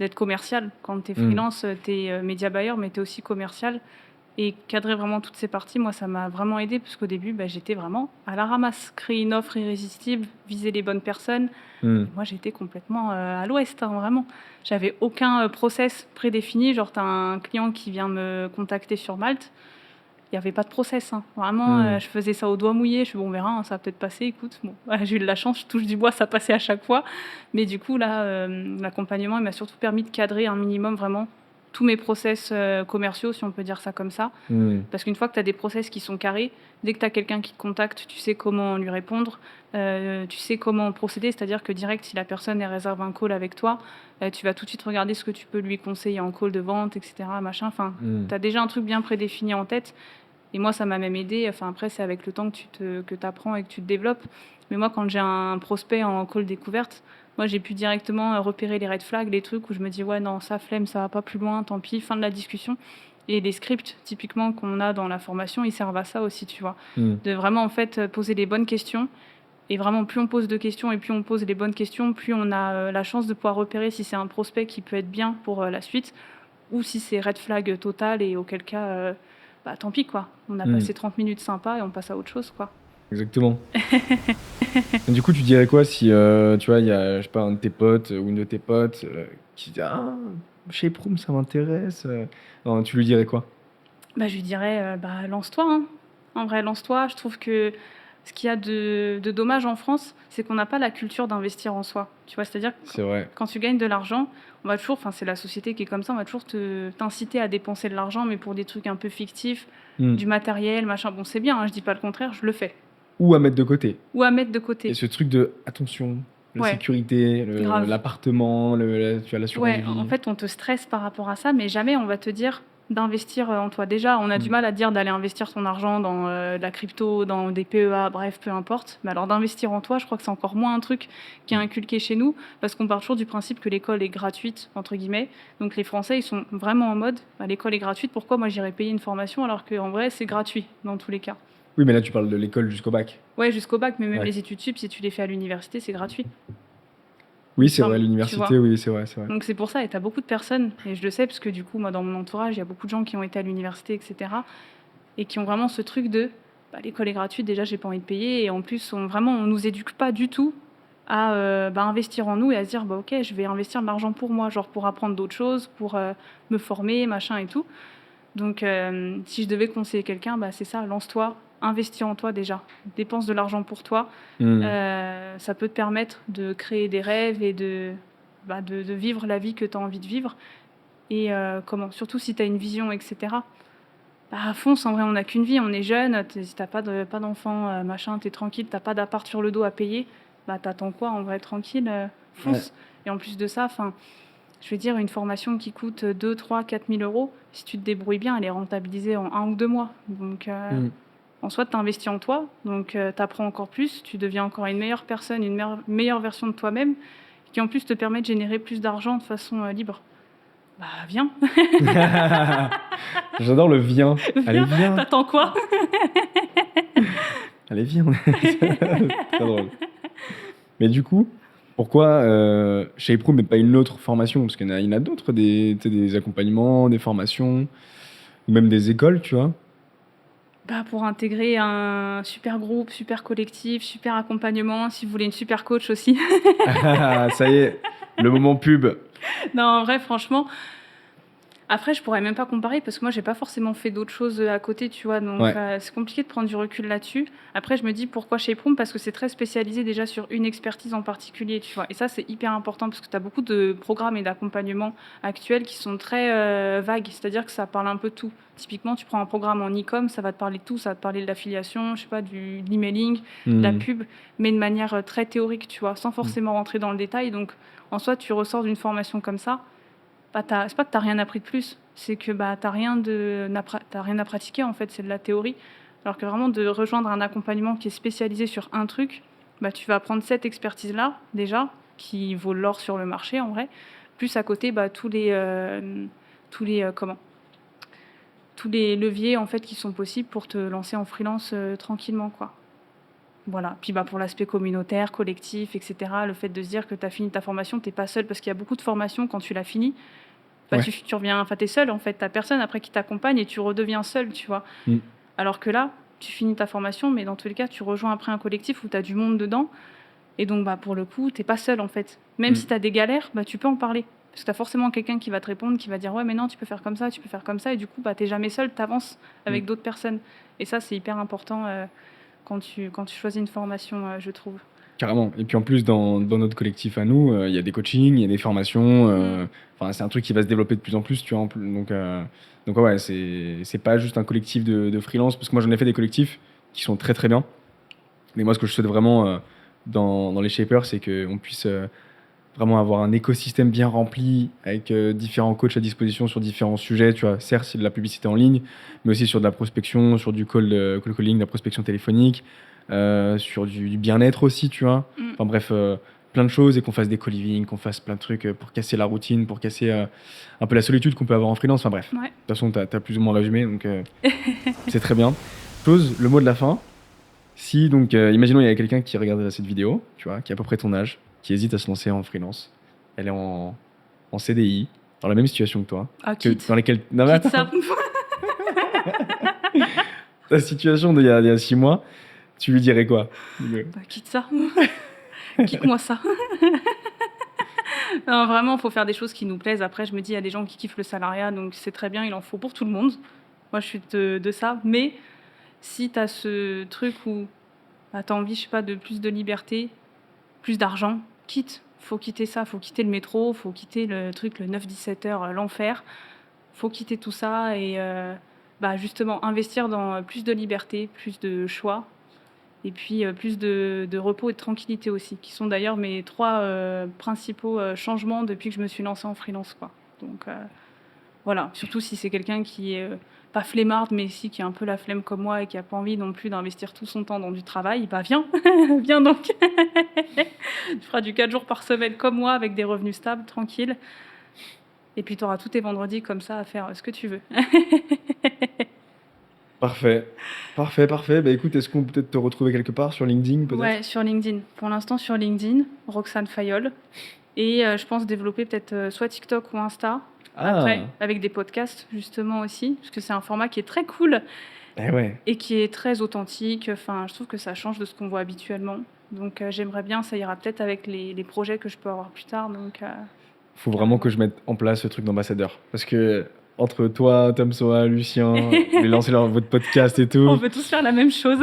d'être commercial. Quand t'es freelance, t'es média buyer, mais t'es aussi commercial. Et cadrer vraiment toutes ces parties, moi, ça m'a vraiment aidé parce qu'au début, j'étais vraiment à la ramasse. Créer une offre irrésistible, viser les bonnes personnes. Moi, j'étais complètement à l'ouest, hein, vraiment. J'avais aucun process prédéfini. Genre, tu as un client qui vient me contacter sur Malte. Il n'y avait pas de process. Hein. Vraiment, je faisais ça au doigt mouillé. Je suis bon, on verra, hein, ça va peut-être passer. Écoute, bon, j'ai eu de la chance, je touche du bois, ça passait à chaque fois. Mais du coup, là, l'accompagnement, il m'a surtout permis de cadrer un minimum vraiment tous mes process commerciaux, si on peut dire ça comme ça. Parce qu'une fois que tu as des process qui sont carrés, dès que tu as quelqu'un qui te contacte, tu sais comment lui répondre, tu sais comment procéder, c'est-à-dire que direct, si la personne elle réserve un call avec toi, tu vas tout de suite regarder ce que tu peux lui conseiller en call de vente, etc. Machin. Enfin, tu as déjà un truc bien prédéfini en tête. Et moi, ça m'a même aidé. Enfin, après, c'est avec le temps que tu apprends et que tu te développes. Mais moi, quand j'ai un prospect en call découverte, moi, j'ai pu directement repérer les red flags, les trucs où je me dis, ouais, non, ça, flemme, ça va pas plus loin, tant pis, fin de la discussion. Et les scripts, typiquement, qu'on a dans la formation, ils servent à ça aussi, tu vois. De vraiment, en fait, poser les bonnes questions. Et vraiment, plus on pose de questions et plus on pose les bonnes questions, plus on a la chance de pouvoir repérer si c'est un prospect qui peut être bien pour la suite ou si c'est red flag total et auquel cas, tant pis, quoi. On a passé 30 minutes sympa et on passe à autre chose, quoi. Exactement. Du coup, tu dirais quoi si, tu vois, il y a, je sais pas, un de tes potes ou une de tes potes qui dit ah, chez Proom, ça m'intéresse. Non, tu lui dirais quoi? Je lui dirais, lance-toi. Hein. En vrai, lance-toi. Je trouve que ce qu'il y a de dommage en France, c'est qu'on n'a pas la culture d'investir en soi. Tu vois, c'est-à-dire que quand tu gagnes de l'argent, on va toujours, c'est la société qui est comme ça, on va toujours t'inciter à dépenser de l'argent, mais pour des trucs un peu fictifs, du matériel, machin. Bon, c'est bien, hein, je dis pas le contraire, je le fais. Ou à mettre de côté. Et ce truc de attention, la sécurité, l'appartement, tu as l'assurance vie. En fait, on te stresse par rapport à ça, mais jamais on va te dire d'investir en toi. Déjà, on a du mal à dire d'aller investir son argent dans la crypto, dans des PEA, bref, peu importe. Mais alors d'investir en toi, je crois que c'est encore moins un truc qui est inculqué chez nous, parce qu'on part toujours du principe que l'école est gratuite, entre guillemets. Donc les Français, ils sont vraiment en mode, l'école est gratuite, pourquoi moi j'irais payer une formation alors qu'en vrai, c'est gratuit dans tous les cas. Oui, mais là, tu parles de l'école jusqu'au bac. Ouais, jusqu'au bac, mais même les études sup, si tu les fais à l'université, c'est gratuit. Oui, c'est vrai, l'université, oui, c'est vrai. Donc c'est pour ça, et tu as beaucoup de personnes, et je le sais, parce que du coup, moi, dans mon entourage, il y a beaucoup de gens qui ont été à l'université, etc., et qui ont vraiment ce truc de, l'école est gratuite, déjà, j'ai pas envie de payer, et en plus, on nous éduque pas du tout à investir en nous, et à se dire, ok, je vais investir de l'argent pour moi, genre pour apprendre d'autres choses, pour me former, machin et tout. Donc, si je devais conseiller quelqu'un, c'est ça, lance-toi, investis en toi déjà, dépense de l'argent pour toi. Ça peut te permettre de créer des rêves et de vivre la vie que tu as envie de vivre. Et surtout si tu as une vision, etc. Fonce, en vrai, on n'a qu'une vie, on est jeune, si tu n'as pas d'enfant, machin, tu es tranquille, tu n'as pas d'appart sur le dos à payer, t'attends quoi, en vrai, tranquille, fonce. Ouais. Et en plus de ça, je veux dire, une formation qui coûte 2, 3, 4 000 euros, si tu te débrouilles bien, elle est rentabilisée en 1 ou 2 mois. Donc, en soi, tu investis en toi, donc tu apprends encore plus, tu deviens encore une meilleure personne, une meilleure version de toi-même, qui en plus te permet de générer plus d'argent de façon libre. Viens. J'adore le viens. Allez, viens. T'attends quoi? Allez, viens. C'est très drôle. Mais du coup, pourquoi Shape Room et pas une autre formation? Parce qu'il y en a d'autres, tu sais, des accompagnements, des formations, ou même des écoles, tu vois. Bah, pour intégrer un super groupe, super collectif, super accompagnement, si vous voulez une super coach aussi. Ah, ça y est, le moment pub. Non, en vrai, franchement, après, je pourrais même pas comparer parce que moi, j'ai pas forcément fait d'autres choses à côté, tu vois. Donc, Ouais. c'est compliqué de prendre du recul là-dessus. Après, je me dis pourquoi Shape Room? Parce que c'est très spécialisé déjà sur une expertise en particulier, tu vois. Et ça, c'est hyper important parce que tu as beaucoup de programmes et d'accompagnements actuels qui sont très vagues. C'est-à-dire que ça parle un peu de tout. Typiquement, tu prends un programme en e-com, ça va te parler de tout. Ça va te parler de l'affiliation, je sais pas, de l'emailing, de la Hmm. pub, mais de manière très théorique, tu vois, sans forcément rentrer dans le détail. Donc, en soi, tu ressors d'une formation comme ça. Bah, c'est pas que tu n'as rien appris de plus, c'est que bah, tu n'as rien à pratiquer, en fait, c'est de la théorie. Alors que vraiment, de rejoindre un accompagnement qui est spécialisé sur un truc, bah, tu vas apprendre cette expertise-là, déjà, qui vaut l'or sur le marché, en vrai, plus à côté, bah, comment tous les leviers, en fait, qui sont possibles pour te lancer en freelance tranquillement, quoi. Voilà. Puis bah, pour l'aspect communautaire, collectif, etc., le fait de se dire que tu as fini ta formation, tu n'es pas seul, parce qu'il y a beaucoup de formations, quand tu l'as fini, bah, Ouais. tu reviens, enfin, t'es seul en fait, t'as personne après qui t'accompagne et tu redeviens seul, tu vois. Mm. Alors que là, tu finis ta formation, mais dans tous les cas, tu rejoins après un collectif où t'as du monde dedans. Et donc, bah, pour le coup, t'es pas seul en fait. Même Mm. si t'as des galères, bah, tu peux en parler. Parce que t'as forcément quelqu'un qui va te répondre, qui va dire ouais, mais non, tu peux faire comme ça, tu peux faire comme ça. Et du coup, bah, t'es jamais seul, t'avances avec d'autres personnes. Et ça, c'est hyper important quand tu choisis une formation, je trouve. Carrément. Et puis en plus, dans notre collectif à nous, il y a des coachings, il y a des formations. Enfin, c'est un truc qui va se développer de plus en plus, tu vois. Donc ouais, c'est pas juste un collectif de freelance, parce que moi j'en ai fait des collectifs qui sont très très bien. Mais moi, ce que je souhaite vraiment dans les shapers, c'est qu'on puisse vraiment avoir un écosystème bien rempli avec différents coachs à disposition sur différents sujets. Tu vois, certes, c'est de la publicité en ligne, mais aussi sur de la prospection, sur du call calling, de la prospection téléphonique, sur du bien-être aussi, tu vois. Mm. Enfin bref, plein de choses, et qu'on fasse des co-living, qu'on fasse plein de trucs pour casser la routine, pour casser un peu la solitude qu'on peut avoir en freelance. Enfin bref, de Ouais. toute façon, tu as plus ou moins résumé, donc c'est très bien. Chose, le mot de la fin. Si, donc, imaginons, il y a quelqu'un qui regarde cette vidéo, tu vois, qui a à peu près ton âge, qui hésite à se lancer en freelance. Elle est en CDI, dans la même situation que toi. Ah, quitte. Dans lesquelles... Non, mais Quitte attends, ça. ta situation d'il y a 6 mois, tu lui dirais quoi? Bah, quitte ça. Quitte-moi ça. Non, vraiment, il faut faire des choses qui nous plaisent. Après, je me dis, il y a des gens qui kiffent le salariat, donc c'est très bien, il en faut pour tout le monde. Moi, je suis de ça. Mais si tu as ce truc où bah, tu as envie, je sais pas, de plus de liberté, plus d'argent, quitte. Faut quitter ça, faut quitter le métro, faut quitter le truc, le 9-17 heures, l'enfer. Faut quitter tout ça et bah, justement investir dans plus de liberté, plus de choix. Et puis plus de repos et de tranquillité aussi, qui sont d'ailleurs mes 3 principaux changements depuis que je me suis lancée en freelance, quoi. Donc voilà, surtout si c'est quelqu'un qui est pas flemmarde, mais si qui a un peu la flemme comme moi et qui a pas envie non plus d'investir tout son temps dans du travail, bah viens, viens donc. Tu feras du 4 jours par semaine comme moi, avec des revenus stables, tranquilles. Et puis tu auras tous tes vendredis comme ça à faire ce que tu veux. Parfait. Parfait, parfait. Bah écoute, est-ce qu'on peut peut-être te retrouver quelque part sur LinkedIn, peut-être? Ouais, sur LinkedIn. Pour l'instant, sur LinkedIn, Roxane Fayol. Et je pense développer peut-être soit TikTok ou Insta. Après, avec des podcasts, justement, aussi. Parce que c'est un format qui est très cool Eh ouais. et qui est très authentique. Enfin, je trouve que ça change de ce qu'on voit habituellement. Donc, j'aimerais bien, ça ira peut-être avec les projets que je peux avoir plus tard. Donc, Faut vraiment que je mette en place ce truc d'ambassadeur. Parce que entre toi, Tom Soa, Lucien, les lancer votre podcast et tout, on veut tous faire la même chose.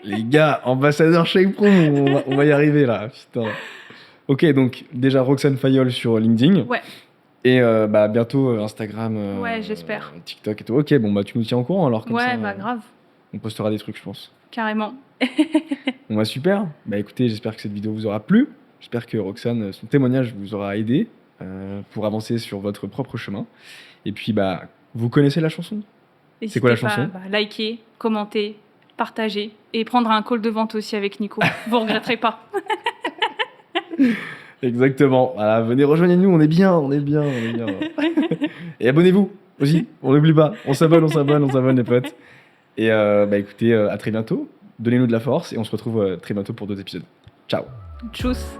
les gars, ambassadeur Shape Room, on va y arriver là. Putain. Ok, donc déjà Roxane Fayol sur LinkedIn. Ouais. Et bah, bientôt Instagram, Ouais, j'espère. TikTok et tout. Ok, bon, bah tu nous tiens au courant alors, comme Ouais, ça. bah grave, On postera des trucs, je pense. carrément. Bon, bah super. Bah écoutez, j'espère que cette vidéo vous aura plu. J'espère que Roxane, son témoignage vous aura aidé pour avancer sur votre propre chemin. Et puis, bah, vous connaissez la chanson? C'est quoi la N'hésitez pas, chanson? bah, liker, commenter, partager et prendre un call de vente aussi avec Nico. Vous regretterez pas. Exactement. Voilà, venez rejoignez-nous, on est bien, on est bien, on est bien. Et abonnez-vous aussi, on n'oublie pas. On s'abonne les potes. Et bah écoutez, à très bientôt. Donnez-nous de la force et on se retrouve très bientôt pour d'autres épisodes. Ciao. Tchuss.